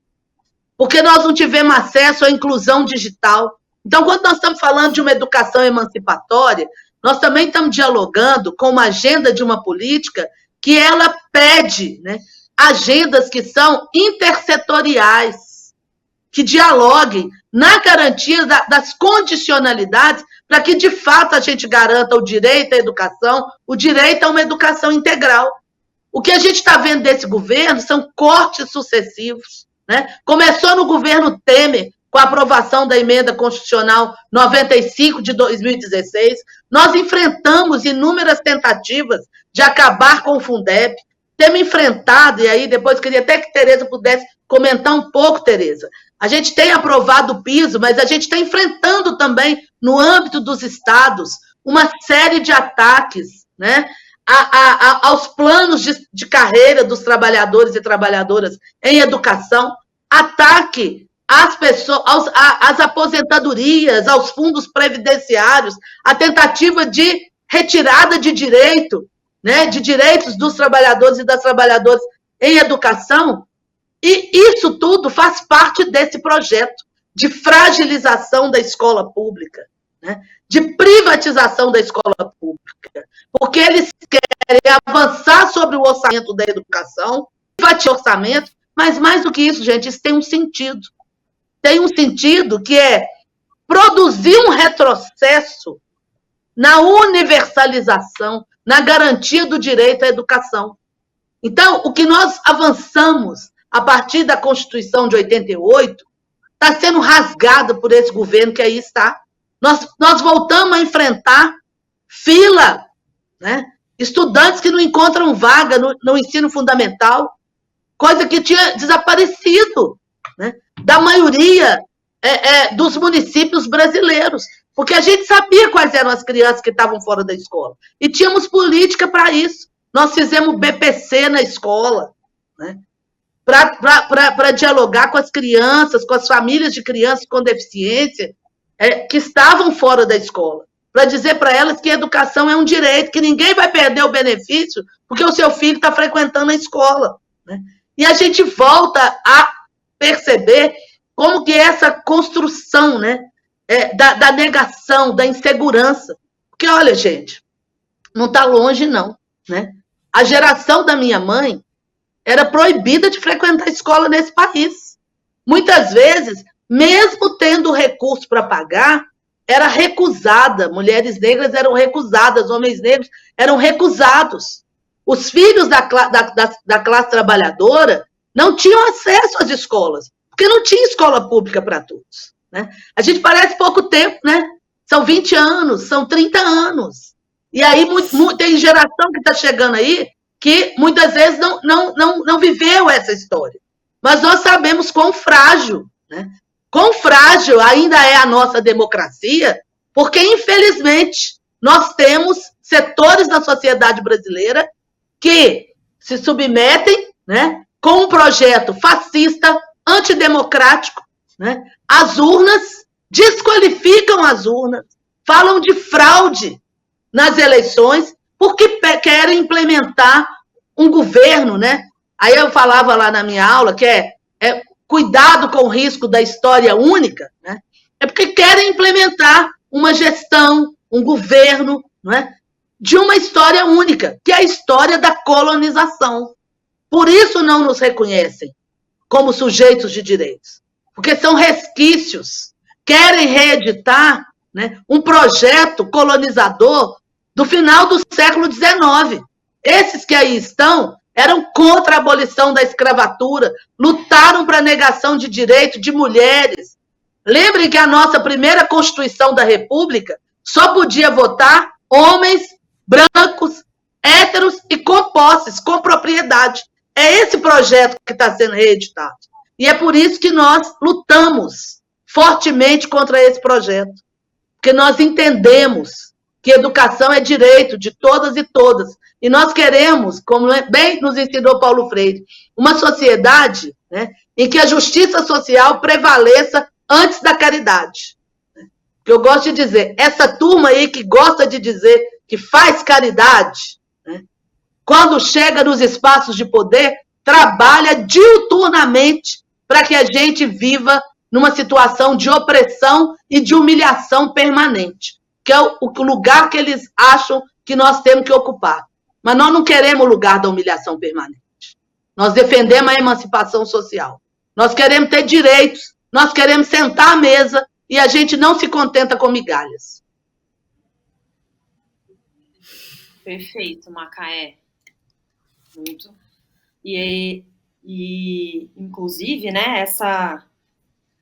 porque nós não tivemos acesso à inclusão digital. Então, quando nós estamos falando de uma educação emancipatória, nós também estamos dialogando com uma agenda de uma política que ela pede, né, agendas que são intersetoriais, que dialoguem na garantia das condicionalidades para que, de fato, a gente garanta o direito à educação, o direito a uma educação integral. O que a gente está vendo desse governo são cortes sucessivos. Né? Começou no governo Temer, com a aprovação da emenda constitucional 95 de 2016. Nós enfrentamos inúmeras tentativas de acabar com o Fundeb. Temos enfrentado, e aí depois queria até que Tereza pudesse comentar um pouco, Tereza. A gente tem aprovado o piso, mas a gente está enfrentando também, no âmbito dos estados, uma série de ataques, né, aos planos de carreira dos trabalhadores e trabalhadoras em educação, ataque às pessoas, às aposentadorias, aos fundos previdenciários, a tentativa de retirada de direito, né, de direitos dos trabalhadores e das trabalhadoras em educação, e isso tudo faz parte desse projeto de fragilização da escola pública, né, de privatização da escola pública, porque eles querem avançar sobre o orçamento da educação, privatizar o orçamento, mas mais do que isso, gente, isso tem um sentido. Tem um sentido que é produzir um retrocesso na universalização, na garantia do direito à educação. Então, o que nós avançamos a partir da Constituição de 88, está sendo rasgada por esse governo que aí está. Nós voltamos a enfrentar fila, né? Estudantes que não encontram vaga no ensino fundamental, coisa que tinha desaparecido, né? Da maioria dos municípios brasileiros, porque a gente sabia quais eram as crianças que estavam fora da escola, e tínhamos política para isso. Nós fizemos BPC na escola, né? Para dialogar com as crianças, com as famílias de crianças com deficiência que estavam fora da escola, para dizer para elas que a educação é um direito, que ninguém vai perder o benefício porque o seu filho está frequentando a escola, né? E a gente volta a perceber como que essa construção, né, da negação, da insegurança, porque, olha, gente, não está longe, não, né? A geração da minha mãe era proibida de frequentar a escola nesse país. Muitas vezes, mesmo tendo recurso para pagar, era recusada. Mulheres negras eram recusadas, homens negros eram recusados. Os filhos da classe trabalhadora não tinham acesso às escolas, porque não tinha escola pública para todos, né? A gente parece pouco tempo, né? São 20 anos, são 30 anos. E aí tem geração que está chegando aí que muitas vezes não viveu essa história. Mas nós sabemos quão frágil, né? Quão frágil ainda é a nossa democracia, porque, infelizmente, nós temos setores da sociedade brasileira que se submetem, né, com um projeto fascista, antidemocrático, né? As urnas, desqualificam as urnas, falam de fraude nas eleições, porque querem implementar um governo, né? Aí eu falava lá na minha aula que cuidado com o risco da história única, né? É porque querem implementar uma gestão, um governo, não é? De uma história única, que é a história da colonização. Por isso não nos reconhecem como sujeitos de direitos, porque são resquícios, querem reeditar, né, um projeto colonizador do final do século XIX. Esses que aí estão eram contra a abolição da escravatura, lutaram para a negação de direito de mulheres. Lembrem que a nossa primeira Constituição da República só podia votar homens brancos, héteros e com posses, com propriedade. É esse projeto que está sendo reeditado. E é por isso que nós lutamos fortemente contra esse projeto. Porque nós entendemos que educação é direito de todas e todas. E nós queremos, como bem nos ensinou Paulo Freire, uma sociedade, né, em que a justiça social prevaleça antes da caridade. Que eu gosto de dizer, essa turma aí que gosta de dizer que faz caridade, né, quando chega nos espaços de poder, trabalha diuturnamente para que a gente viva numa situação de opressão e de humilhação permanente, que é o lugar que eles acham que nós temos que ocupar. Mas nós não queremos o lugar da humilhação permanente. Nós defendemos a emancipação social. Nós queremos ter direitos, nós queremos sentar à mesa e a gente não se contenta com migalhas. Perfeito, Macaé. Muito. E inclusive, né,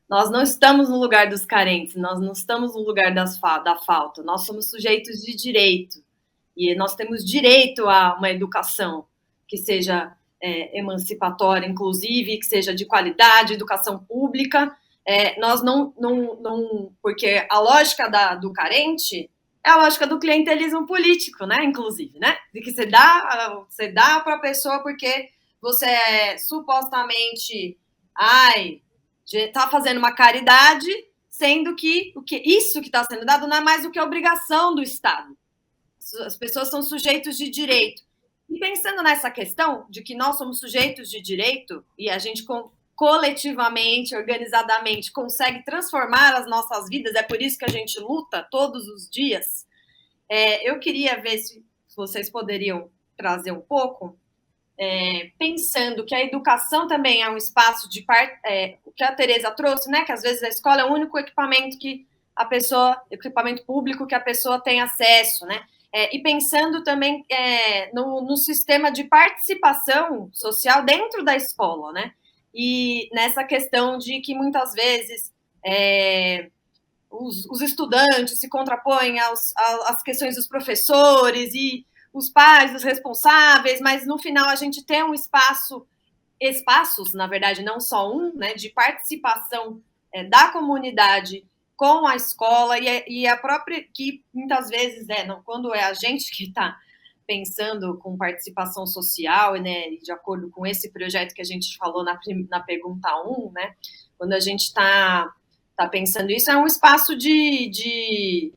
nós não estamos no lugar dos carentes, nós não estamos no lugar da falta, nós somos sujeitos de direito. E nós temos direito a uma educação que seja emancipatória, inclusive, que seja de qualidade, educação pública. Nós não porque a lógica do carente é a lógica do clientelismo político, né? Inclusive, né? De que você dá para a pessoa porque você supostamente está fazendo uma caridade, sendo que isso que está sendo dado não é mais do que obrigação do Estado. As pessoas são sujeitos de direito. E pensando nessa questão de que nós somos sujeitos de direito e a gente coletivamente, organizadamente, consegue transformar as nossas vidas, é por isso que a gente luta todos os dias, eu queria ver se vocês poderiam trazer um pouco, pensando que a educação também é um espaço de o que a Tereza trouxe, né, que às vezes a escola é o único equipamento equipamento público que a pessoa tem acesso, né? E pensando também no sistema de participação social dentro da escola, né? e nessa questão de que muitas vezes os estudantes se contrapõem às questões dos professores e os pais, os responsáveis, mas no final a gente tem um espaços, na verdade, não só um, né, de participação da comunidade com a escola e a própria, que muitas vezes, não, quando é a gente que está pensando com participação social, né, de acordo com esse projeto que a gente falou na pergunta 1, né, quando a gente está pensando isso, é um espaço de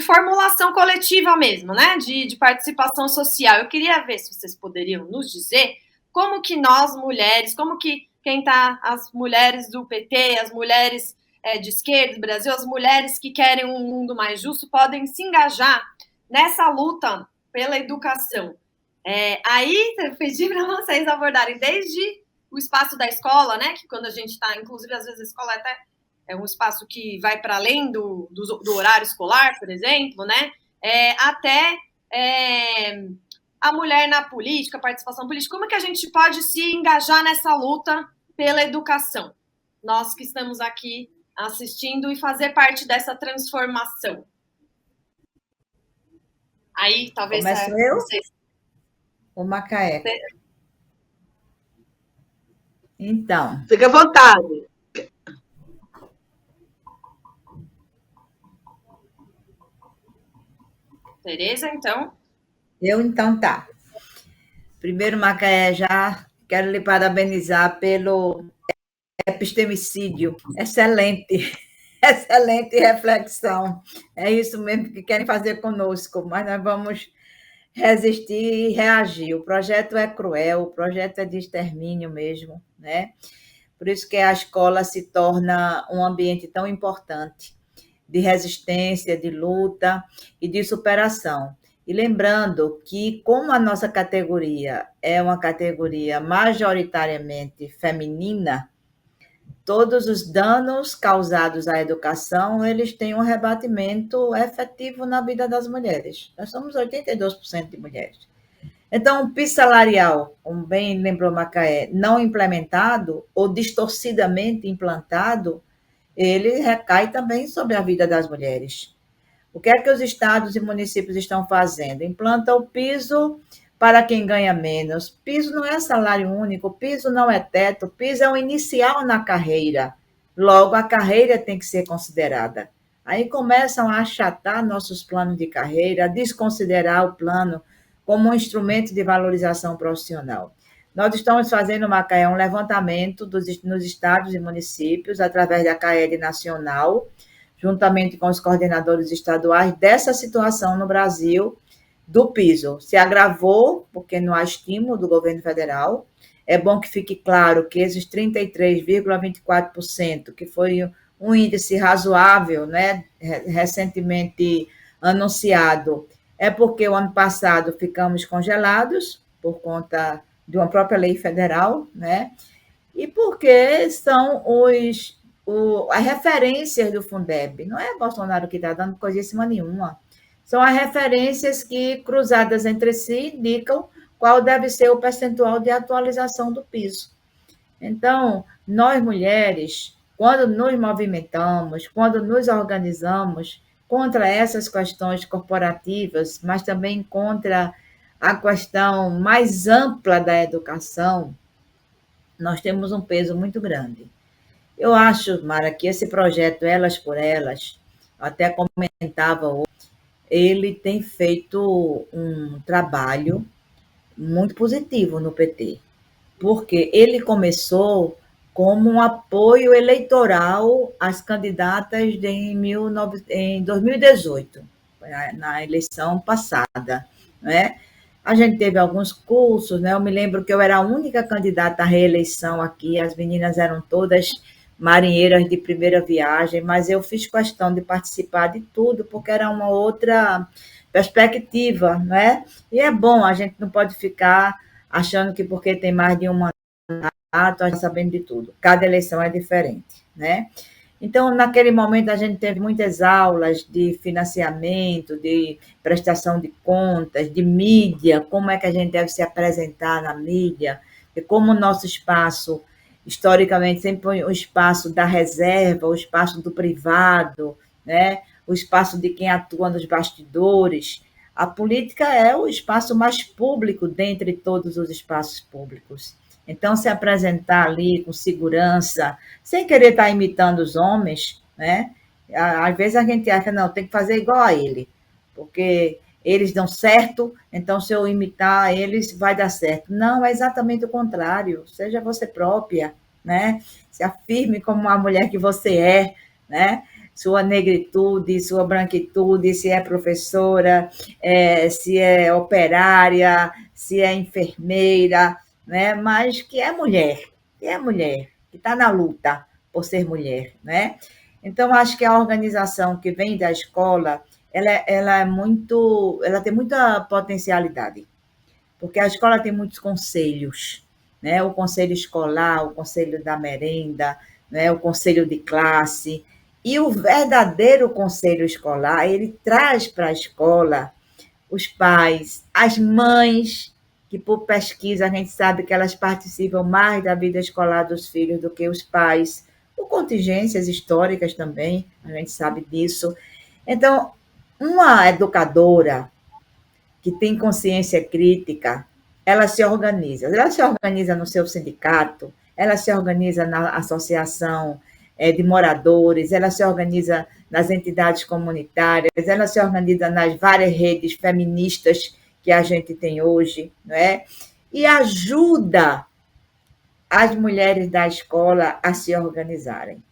formulação coletiva mesmo, né, de participação social. Eu queria ver se vocês poderiam nos dizer como que nós, mulheres, como que as mulheres do PT, as mulheres de esquerda do Brasil, as mulheres que querem um mundo mais justo, podem se engajar nessa luta pela educação. Aí, eu pedi para vocês abordarem desde o espaço da escola, né, que quando a gente está, inclusive, às vezes a escola até é um espaço que vai para além do horário escolar, por exemplo, né, até a mulher na política, participação política, como é que a gente pode se engajar nessa luta pela educação? Nós que estamos aqui assistindo e fazer parte dessa transformação. Aí, talvez... Começo eu? O Macaé. Então. Fica à vontade. Tereza, então. Então tá. Primeiro, Macaé, já quero lhe parabenizar pelo epistemicídio. Excelente, excelente reflexão. É isso mesmo que querem fazer conosco, mas nós vamos resistir e reagir. O projeto é cruel, o projeto é de extermínio mesmo, né? Por isso que a escola se torna um ambiente tão importante de resistência, de luta e de superação. E lembrando que, como a nossa categoria é uma categoria majoritariamente feminina, todos os danos causados à educação, eles têm um rebatimento efetivo na vida das mulheres. Nós somos 82% de mulheres. Então, o piso salarial, como bem lembrou Macaé, não implementado ou distorcidamente implantado, ele recai também sobre a vida das mulheres. O que é que os estados e municípios estão fazendo? Implanta o piso para quem ganha menos. Piso não é salário único, piso não é teto, piso é um inicial na carreira. Logo, a carreira tem que ser considerada. Aí começam a achatar nossos planos de carreira, a desconsiderar o plano como um instrumento de valorização profissional. Nós estamos fazendo, Macaé, um levantamento nos estados e municípios, através da CAED Nacional, juntamente com os coordenadores estaduais, dessa situação no Brasil, do piso. Se agravou, porque não há estímulo do governo federal. É bom que fique claro que esses 33,24%, que foi um índice razoável, né, recentemente anunciado, é porque o ano passado ficamos congelados por conta de uma própria lei federal, né? E porque são as referências do Fundeb. Não é Bolsonaro que está dando coisíssima nenhuma. São as referências que, cruzadas entre si, indicam qual deve ser o percentual de atualização do piso. Então, nós mulheres, quando nos movimentamos, quando nos organizamos contra essas questões corporativas, mas também contra a questão mais ampla da educação, nós temos um peso muito grande. Eu acho, Mara, que esse projeto Elas por Elas, até comentava hoje, ele tem feito um trabalho muito positivo no PT, porque ele começou como um apoio eleitoral às candidatas em 2018, na eleição passada, né? A gente teve alguns cursos, né? Eu me lembro que eu era a única candidata à reeleição aqui, as meninas eram todas marinheiras de primeira viagem, mas eu fiz questão de participar de tudo, porque era uma outra perspectiva, né? E é bom, a gente não pode ficar achando que porque tem mais de um mandato, a gente sabendo de tudo. Cada eleição é diferente, né? Então, naquele momento, a gente teve muitas aulas de financiamento, de prestação de contas, de mídia, como é que a gente deve se apresentar na mídia, e como o nosso espaço historicamente sempre foi o espaço da reserva, o espaço do privado, né? O espaço de quem atua nos bastidores. A política é o espaço mais público dentre todos os espaços públicos. Então, se apresentar ali com segurança, sem querer estar imitando os homens, né? Às vezes a gente acha, não, tem que fazer igual a ele, porque eles dão certo, então se eu imitar eles, vai dar certo. Não, é exatamente o contrário. Seja você própria, né? Se afirme como a mulher que você é, né? Sua negritude, sua branquitude, se é professora, se é operária, se é enfermeira, né? Mas que é mulher, que está na luta por ser mulher, né? Então, acho que a organização que vem da escola, ela é muito, ela tem muita potencialidade, porque a escola tem muitos conselhos, né? O conselho escolar, o conselho da merenda, né? O conselho de classe, e o verdadeiro conselho escolar, ele traz para a escola os pais, as mães, que por pesquisa a gente sabe que elas participam mais da vida escolar dos filhos do que os pais, por contingências históricas também, a gente sabe disso. Então, uma educadora que tem consciência crítica, ela se organiza no seu sindicato, ela se organiza na associação de moradores, ela se organiza nas entidades comunitárias, ela se organiza nas várias redes feministas que a gente tem hoje, não é? E ajuda as mulheres da escola a se organizarem.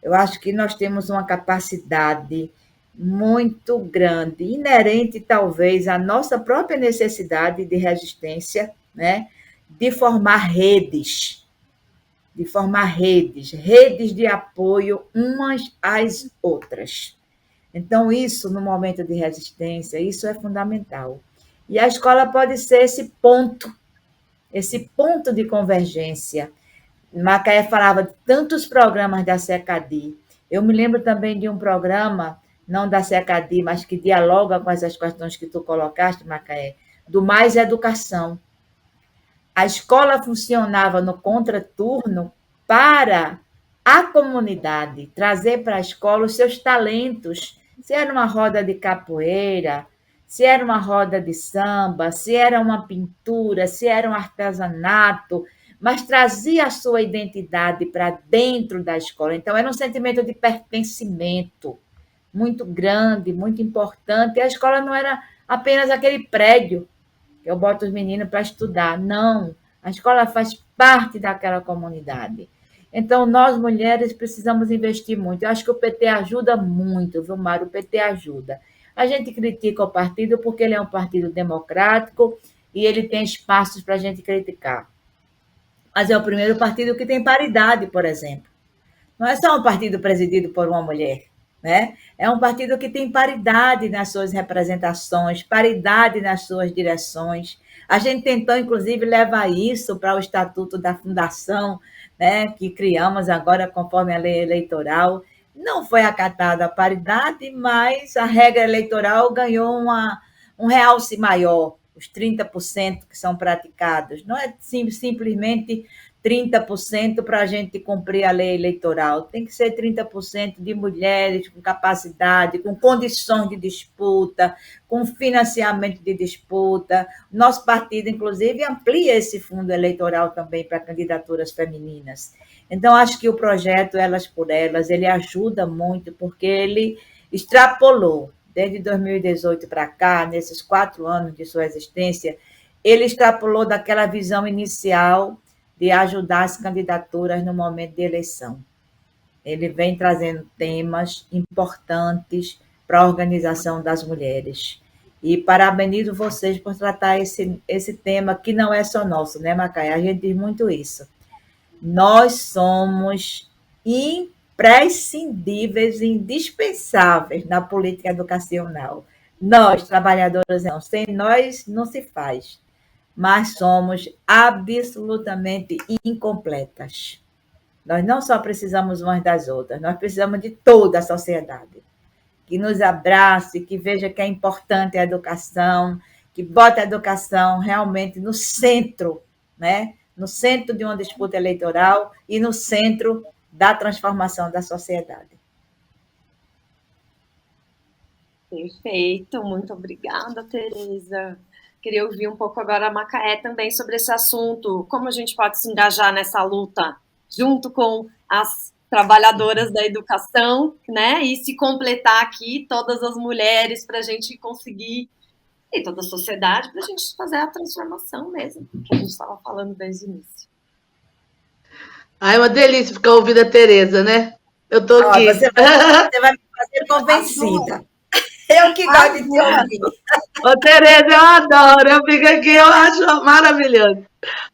Eu acho que nós temos uma capacidade muito grande, inerente talvez à nossa própria necessidade de resistência, né? De formar redes de apoio umas às outras. Então, isso, no momento de resistência, isso é fundamental. E a escola pode ser esse ponto de convergência. Macaé falava de tantos programas da SECADI. Eu me lembro também de um programa, não da SECADI, mas que dialoga com essas questões que tu colocaste, Macaé, do Mais Educação. A escola funcionava no contraturno para a comunidade trazer para a escola os seus talentos. Se era uma roda de capoeira, se era uma roda de samba, se era uma pintura, se era um artesanato, mas trazia a sua identidade para dentro da escola. Então, era um sentimento de pertencimento muito grande, muito importante. E a escola não era apenas aquele prédio que eu boto os meninos para estudar. Não, a escola faz parte daquela comunidade. Então, nós mulheres precisamos investir muito. Eu acho que o PT ajuda muito, viu, Mário? O PT ajuda. A gente critica o partido porque ele é um partido democrático e ele tem espaços para a gente criticar. Mas é o primeiro partido que tem paridade, por exemplo. Não é só um partido presidido por uma mulher, né? É um partido que tem paridade nas suas representações, paridade nas suas direções. A gente tentou, inclusive, levar isso para o Estatuto da Fundação, né, que criamos agora conforme a lei eleitoral. Não foi acatada a paridade, mas a regra eleitoral ganhou um realce maior, os 30% que são praticados. Não é simplesmente 30% para a gente cumprir a lei eleitoral. Tem que ser 30% de mulheres com capacidade, com condições de disputa, com financiamento de disputa. Nosso partido, inclusive, amplia esse fundo eleitoral também para candidaturas femininas. Então, acho que o projeto Elas por Elas, ele ajuda muito, porque ele extrapolou, desde 2018 para cá, nesses 4 anos de sua existência, ele extrapolou daquela visão inicial de ajudar as candidaturas no momento de eleição. Ele vem trazendo temas importantes para a organização das mulheres. E parabenizo vocês por tratar esse tema, que não é só nosso, né, Macaé? A gente diz muito isso. Nós somos imprescindíveis, indispensáveis na política educacional. Nós, trabalhadoras, não. Sem nós, não se faz. Mas somos absolutamente incompletas. Nós não só precisamos umas das outras, nós precisamos de toda a sociedade, que nos abrace, que veja que é importante a educação, que bota a educação realmente no centro, né, no centro de uma disputa eleitoral e no centro da transformação da sociedade. Perfeito, muito obrigada, Tereza. Queria ouvir um pouco agora a Macaé também sobre esse assunto, como a gente pode se engajar nessa luta junto com as trabalhadoras da educação, né, e se completar aqui todas as mulheres para a gente conseguir, e toda a sociedade, para a gente fazer a transformação mesmo, que a gente estava falando desde o início. Ai, uma delícia ficar ouvindo a Tereza, né? Eu tô aqui. Você vai me fazer convencida. Eu que gosto de te ouvir. Ô, Tereza, eu adoro, eu fico aqui, eu acho maravilhoso.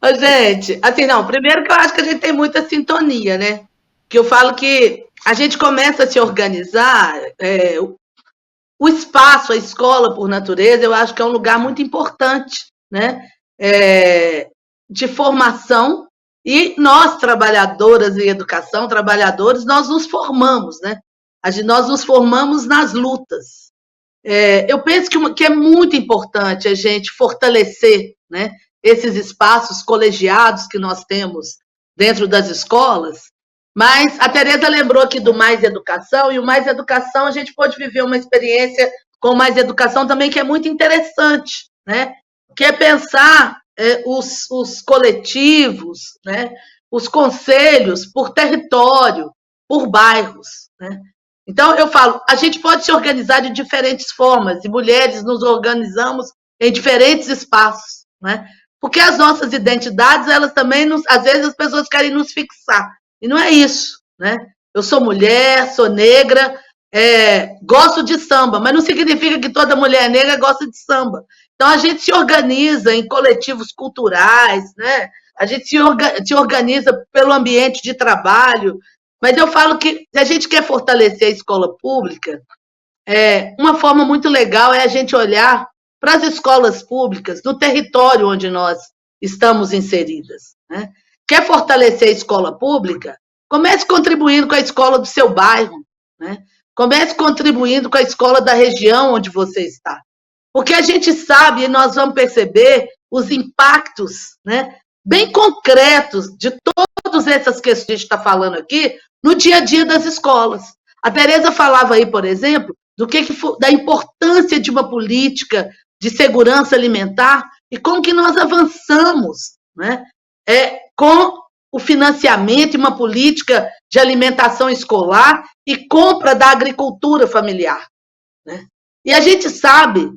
Ô, gente, assim, não, primeiro que eu acho que a gente tem muita sintonia, né? Que eu falo que a gente começa a se organizar, o espaço, a escola por natureza, eu acho que é um lugar muito importante, né? De formação, e nós, trabalhadoras em educação, trabalhadores, nós nos formamos, né? Nós nos formamos nas lutas. Eu penso que é muito importante a gente fortalecer, né, esses espaços colegiados que nós temos dentro das escolas, mas a Tereza lembrou aqui do Mais Educação, e o Mais Educação a gente pode viver uma experiência com o Mais Educação também que é muito interessante, né, que é pensar os coletivos, né, os conselhos por território, por bairros, né. Então, eu falo, a gente pode se organizar de diferentes formas, e mulheres nos organizamos em diferentes espaços, né? Porque as nossas identidades, elas também, às vezes, as pessoas querem nos fixar, e não é isso, né? Eu sou mulher, sou negra, gosto de samba, mas não significa que toda mulher negra gosta de samba. Então, a gente se organiza em coletivos culturais, né? A gente se organiza pelo ambiente de trabalho. Mas eu falo que, se a gente quer fortalecer a escola pública, uma forma muito legal é a gente olhar para as escolas públicas no território onde nós estamos inseridas, né? Quer fortalecer a escola pública? Comece contribuindo com a escola do seu bairro, né? Comece contribuindo com a escola da região onde você está. Porque a gente sabe, e nós vamos perceber os impactos, né, bem concretos de todas essas questões que a gente está falando aqui, no dia a dia das escolas. A Tereza falava aí, por exemplo, da importância de uma política de segurança alimentar e como que nós avançamos, né, com o financiamento e uma política de alimentação escolar e compra da agricultura familiar, né? E a gente sabe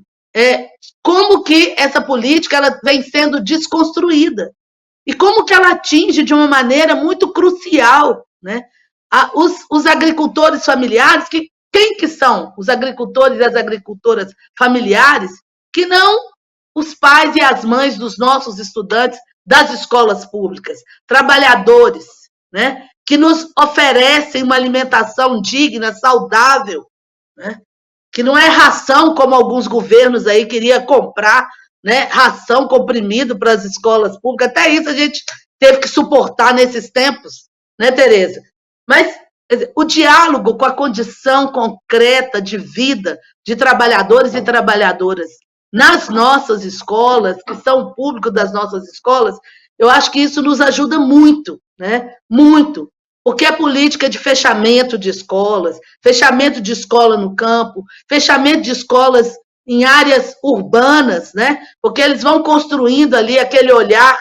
como que essa política ela vem sendo desconstruída e como que ela atinge de uma maneira muito crucial, né, os agricultores familiares, quem que são os agricultores e as agricultoras familiares, que não os pais e as mães dos nossos estudantes das escolas públicas, trabalhadores, né, que nos oferecem uma alimentação digna, saudável, né, que não é ração, como alguns governos aí queriam comprar, né, ração comprimido para as escolas públicas, até isso a gente teve que suportar nesses tempos, né, Tereza? Mas o diálogo com a condição concreta de vida de trabalhadores e trabalhadoras nas nossas escolas, que são o público das nossas escolas, eu acho que isso nos ajuda muito, né? Muito. Porque a política de fechamento de escolas, fechamento de escola no campo, fechamento de escolas em áreas urbanas, né? Porque eles vão construindo ali aquele olhar.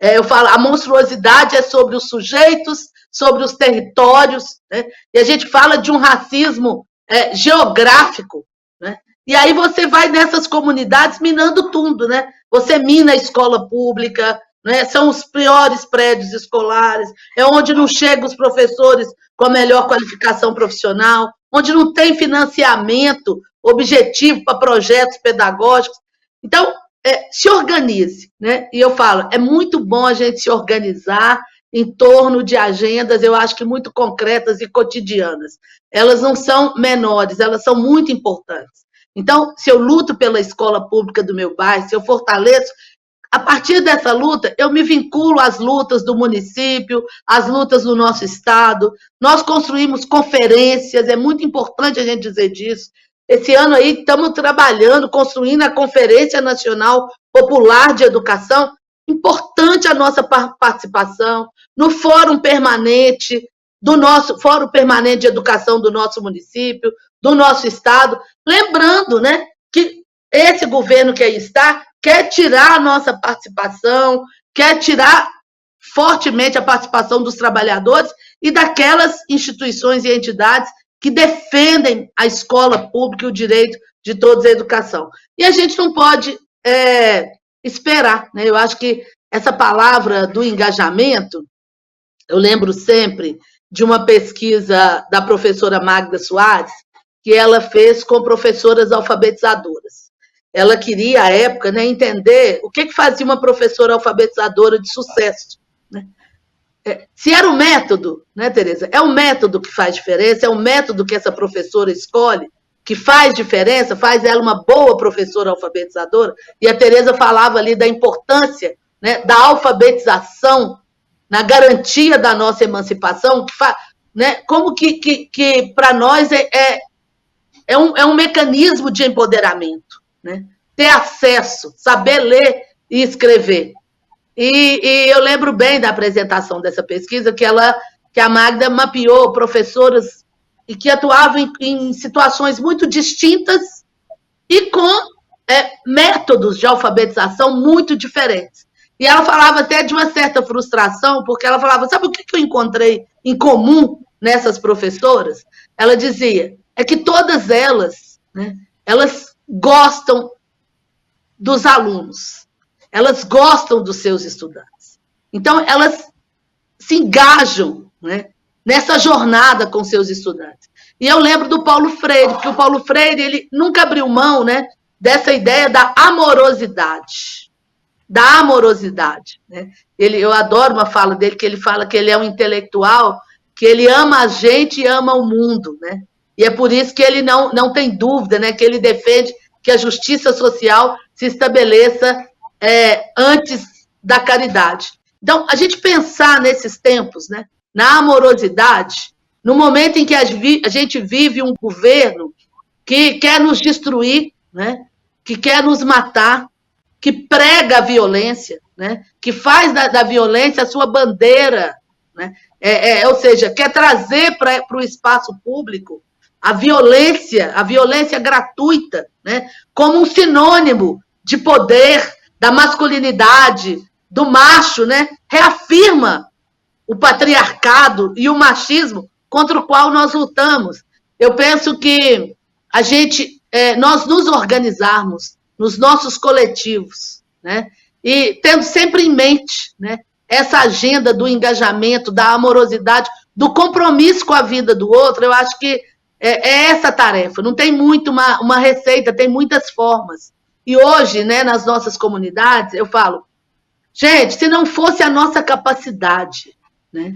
Eu falo, a monstruosidade é sobre os sujeitos, sobre os territórios, né? E a gente fala de um racismo geográfico, né? E aí você vai nessas comunidades minando tudo, né? Você mina a escola pública, né? São os piores prédios escolares, é onde não chegam os professores com a melhor qualificação profissional, onde não tem financiamento objetivo para projetos pedagógicos. Então, se organize, né? E eu falo, é muito bom a gente se organizar em torno de agendas, eu acho que muito concretas e cotidianas. Elas não são menores, elas são muito importantes. Então, se eu luto pela escola pública do meu bairro, se eu fortaleço, a partir dessa luta, eu me vinculo às lutas do município, às lutas do nosso estado. Nós construímos conferências, é muito importante a gente dizer disso. Esse ano aí estamos trabalhando, construindo a Conferência Nacional Popular de Educação, importante a nossa participação no Fórum Permanente Fórum Permanente de Educação do nosso município, do nosso estado, lembrando, né, que esse governo que aí está quer tirar a nossa participação, quer tirar fortemente a participação dos trabalhadores e daquelas instituições e entidades que defendem a escola pública e o direito de todos à educação. E a gente não pode esperar, né? Eu acho que essa palavra do engajamento, eu lembro sempre de uma pesquisa da professora Magda Soares, que ela fez com professoras alfabetizadoras. Ela queria, à época, né, entender o que fazia uma professora alfabetizadora de sucesso. Né? Se era o método, né, Tereza? É o método que faz diferença, é o método que essa professora escolhe, que faz diferença, faz ela uma boa professora alfabetizadora. E a Tereza falava ali da importância, né, da alfabetização na garantia da nossa emancipação, né, como que para nós é um mecanismo de empoderamento, né? Ter acesso, saber ler e escrever. E eu lembro bem da apresentação dessa pesquisa, que a Magda mapeou professoras e que atuavam em situações muito distintas e com métodos de alfabetização muito diferentes. E ela falava até de uma certa frustração, porque ela falava, sabe o que eu encontrei em comum nessas professoras? Ela dizia, é que todas elas, né, elas gostam dos alunos, elas gostam dos seus estudantes. Então, elas se engajam, né, nessa jornada com seus estudantes. E eu lembro do Paulo Freire, porque o Paulo Freire ele nunca abriu mão, né, dessa ideia da amorosidade. Né? Eu adoro uma fala dele, que ele fala que ele é um intelectual, que ele ama a gente e ama o mundo, né? E é por isso que ele não tem dúvida, né, que ele defende que a justiça social se estabeleça antes da caridade. Então, a gente pensar nesses tempos, né, na amorosidade, no momento em que a gente vive um governo que quer nos destruir, né, que quer nos matar, que prega a violência, né, que faz da violência a sua bandeira, né, ou seja, quer trazer para o espaço público a violência gratuita, né, como um sinônimo de poder, da masculinidade, do macho, né, reafirma o patriarcado e o machismo contra o qual nós lutamos. Eu penso que nós nos organizarmos nos nossos coletivos, né, e tendo sempre em mente, né, essa agenda do engajamento, da amorosidade, do compromisso com a vida do outro, eu acho que é essa tarefa. Não tem muito uma receita, tem muitas formas. E hoje, né, nas nossas comunidades, eu falo, gente, se não fosse a nossa capacidade, né,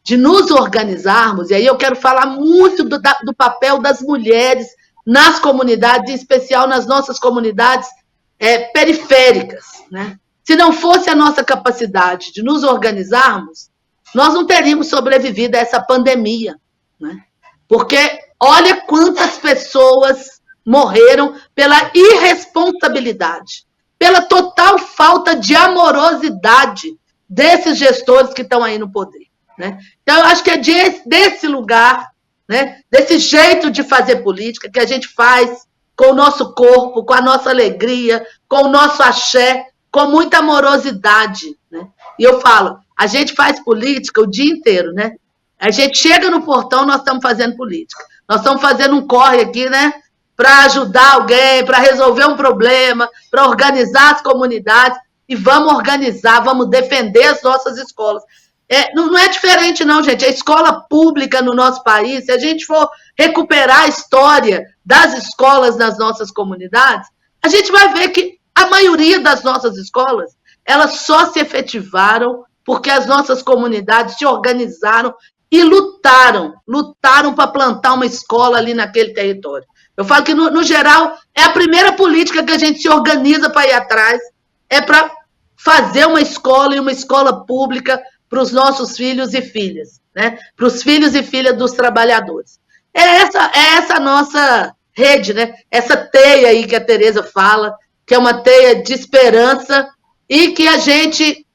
de nos organizarmos, e aí eu quero falar muito do papel das mulheres nas comunidades, em especial nas nossas comunidades periféricas, né? Se não fosse a nossa capacidade de nos organizarmos, nós não teríamos sobrevivido a essa pandemia, né? Porque olha quantas pessoas morreram pela irresponsabilidade, pela total falta de amorosidade desses gestores que estão aí no poder, né? Então, eu acho que é desse lugar, né, desse jeito de fazer política que a gente faz com o nosso corpo, com a nossa alegria, com o nosso axé, com muita amorosidade, né? E eu falo, a gente faz política o dia inteiro, né? A gente chega no portão, nós estamos fazendo política. Nós estamos fazendo um corre aqui, né, para ajudar alguém, para resolver um problema, para organizar as comunidades, e vamos organizar, vamos defender as nossas escolas. Não é diferente, não, gente. A escola pública no nosso país, se a gente for recuperar a história das escolas nas nossas comunidades, a gente vai ver que a maioria das nossas escolas, elas só se efetivaram porque as nossas comunidades se organizaram e lutaram para plantar uma escola ali naquele território. Eu falo que, no geral, é a primeira política que a gente se organiza para ir atrás, é para fazer uma escola e uma escola pública para os nossos filhos e filhas, né? Para os filhos e filhas dos trabalhadores. É essa a nossa rede, né? Essa teia aí que a Tereza fala, que é uma teia de esperança e que a gente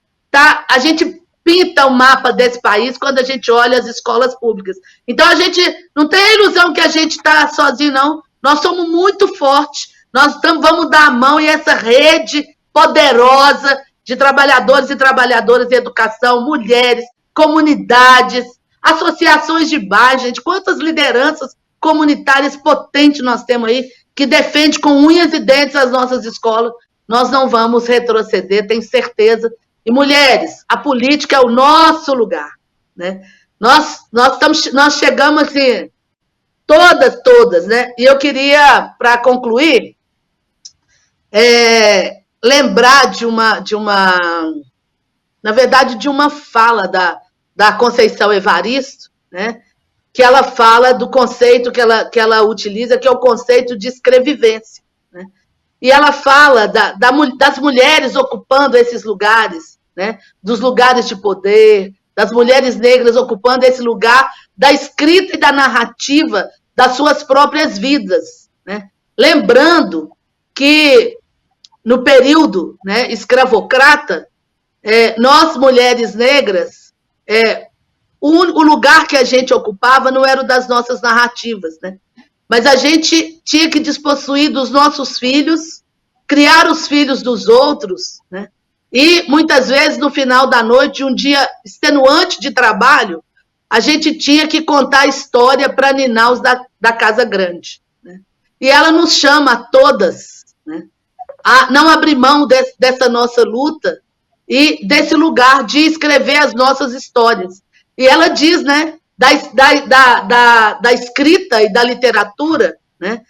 pinta o mapa desse país quando a gente olha as escolas públicas. Então, a gente não tem a ilusão que a gente está sozinho, não. Nós somos muito fortes, vamos dar a mão, e essa rede poderosa de trabalhadores e trabalhadoras de educação, mulheres, comunidades, associações de bairro, gente, quantas lideranças comunitárias potentes nós temos aí, que defende com unhas e dentes as nossas escolas. Nós não vamos retroceder, tenho certeza. E, mulheres, a política é o nosso lugar, né? Nós chegamos assim, todas, né? E eu queria, para concluir, lembrar de uma fala da Conceição Evaristo, né? Que ela fala do conceito que ela utiliza, que é o conceito de escrevivência, né? E ela fala das mulheres ocupando esses lugares, né? Dos lugares de poder, das mulheres negras ocupando esse lugar da escrita e da narrativa das suas próprias vidas, né? Lembrando que, no período, né, escravocrata, nós, mulheres negras, o lugar que a gente ocupava não era o das nossas narrativas, né? Mas a gente tinha que despossuir dos nossos filhos, criar os filhos dos outros, né? E, muitas vezes, no final da noite, um dia extenuante de trabalho, a gente tinha que contar a história para ninaus da Casa Grande, né? E ela nos chama a todas, né, a não abrir mão dessa nossa luta e desse lugar de escrever as nossas histórias. E ela diz, né, da escrita e da literatura, né,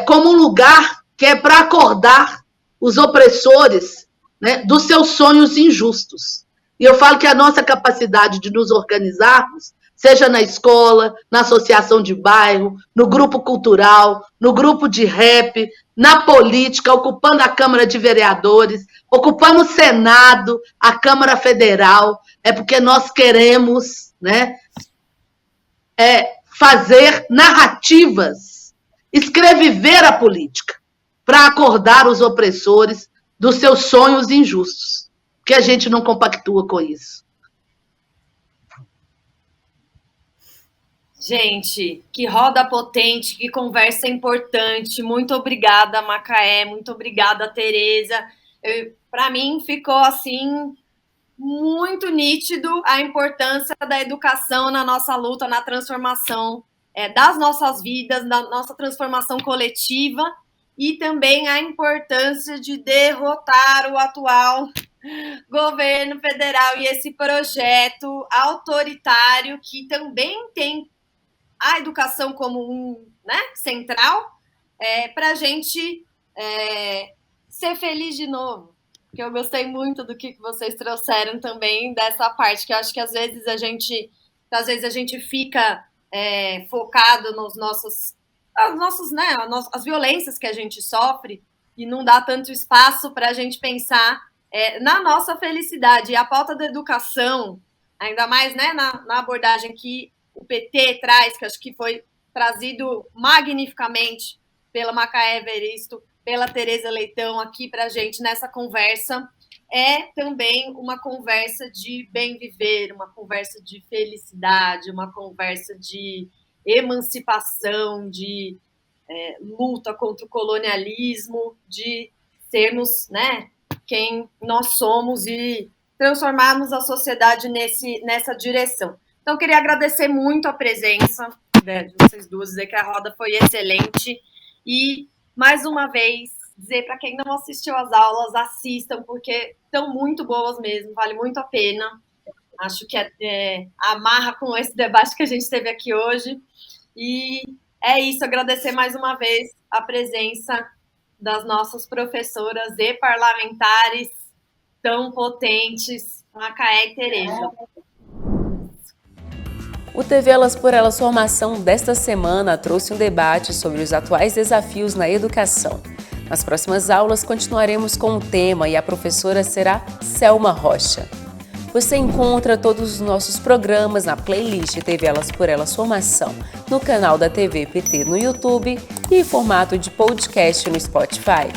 como um lugar que é para acordar os opressores, né, dos seus sonhos injustos. E eu falo que a nossa capacidade de nos organizarmos, seja na escola, na associação de bairro, no grupo cultural, no grupo de rap, na política, ocupando a Câmara de Vereadores, ocupando o Senado, a Câmara Federal, é porque nós queremos, né, fazer narrativas, escrever a política, para acordar os opressores dos seus sonhos injustos, que a gente não compactua com isso. Gente, que roda potente, que conversa importante. Muito obrigada, Macaé. Muito obrigada, Tereza. Para mim, ficou assim muito nítido a importância da educação na nossa luta, na transformação das nossas vidas, na nossa transformação coletiva, e também a importância de derrotar o atual governo federal e esse projeto autoritário que também tem a educação como central, para a gente ser feliz de novo. Porque eu gostei muito do que vocês trouxeram também, dessa parte, que eu acho que às vezes a gente fica focado nos nossos, né, as violências que a gente sofre, e não dá tanto espaço para a gente pensar na nossa felicidade. E a pauta da educação, ainda mais, né, na abordagem que o PT traz, que acho que foi trazido magnificamente pela Macaé Evaristo, pela Tereza Leitão aqui para a gente nessa conversa, é também uma conversa de bem viver, uma conversa de felicidade, uma conversa de emancipação, de luta contra o colonialismo, de sermos, né, quem nós somos e transformarmos a sociedade nessa direção. Então, queria agradecer muito a presença de vocês duas, dizer que a roda foi excelente e, mais uma vez, dizer para quem não assistiu às aulas, assistam, porque estão muito boas mesmo, vale muito a pena. Acho que amarra com esse debate que a gente teve aqui hoje. E é isso, agradecer mais uma vez a presença das nossas professoras e parlamentares tão potentes, Macaé e Tereza. O TV Elas por Elas Formação desta semana trouxe um debate sobre os atuais desafios na educação. Nas próximas aulas continuaremos com o tema e a professora será Selma Rocha. Você encontra todos os nossos programas na playlist TV Elas por Elas Formação, no canal da TV PT no YouTube e em formato de podcast no Spotify.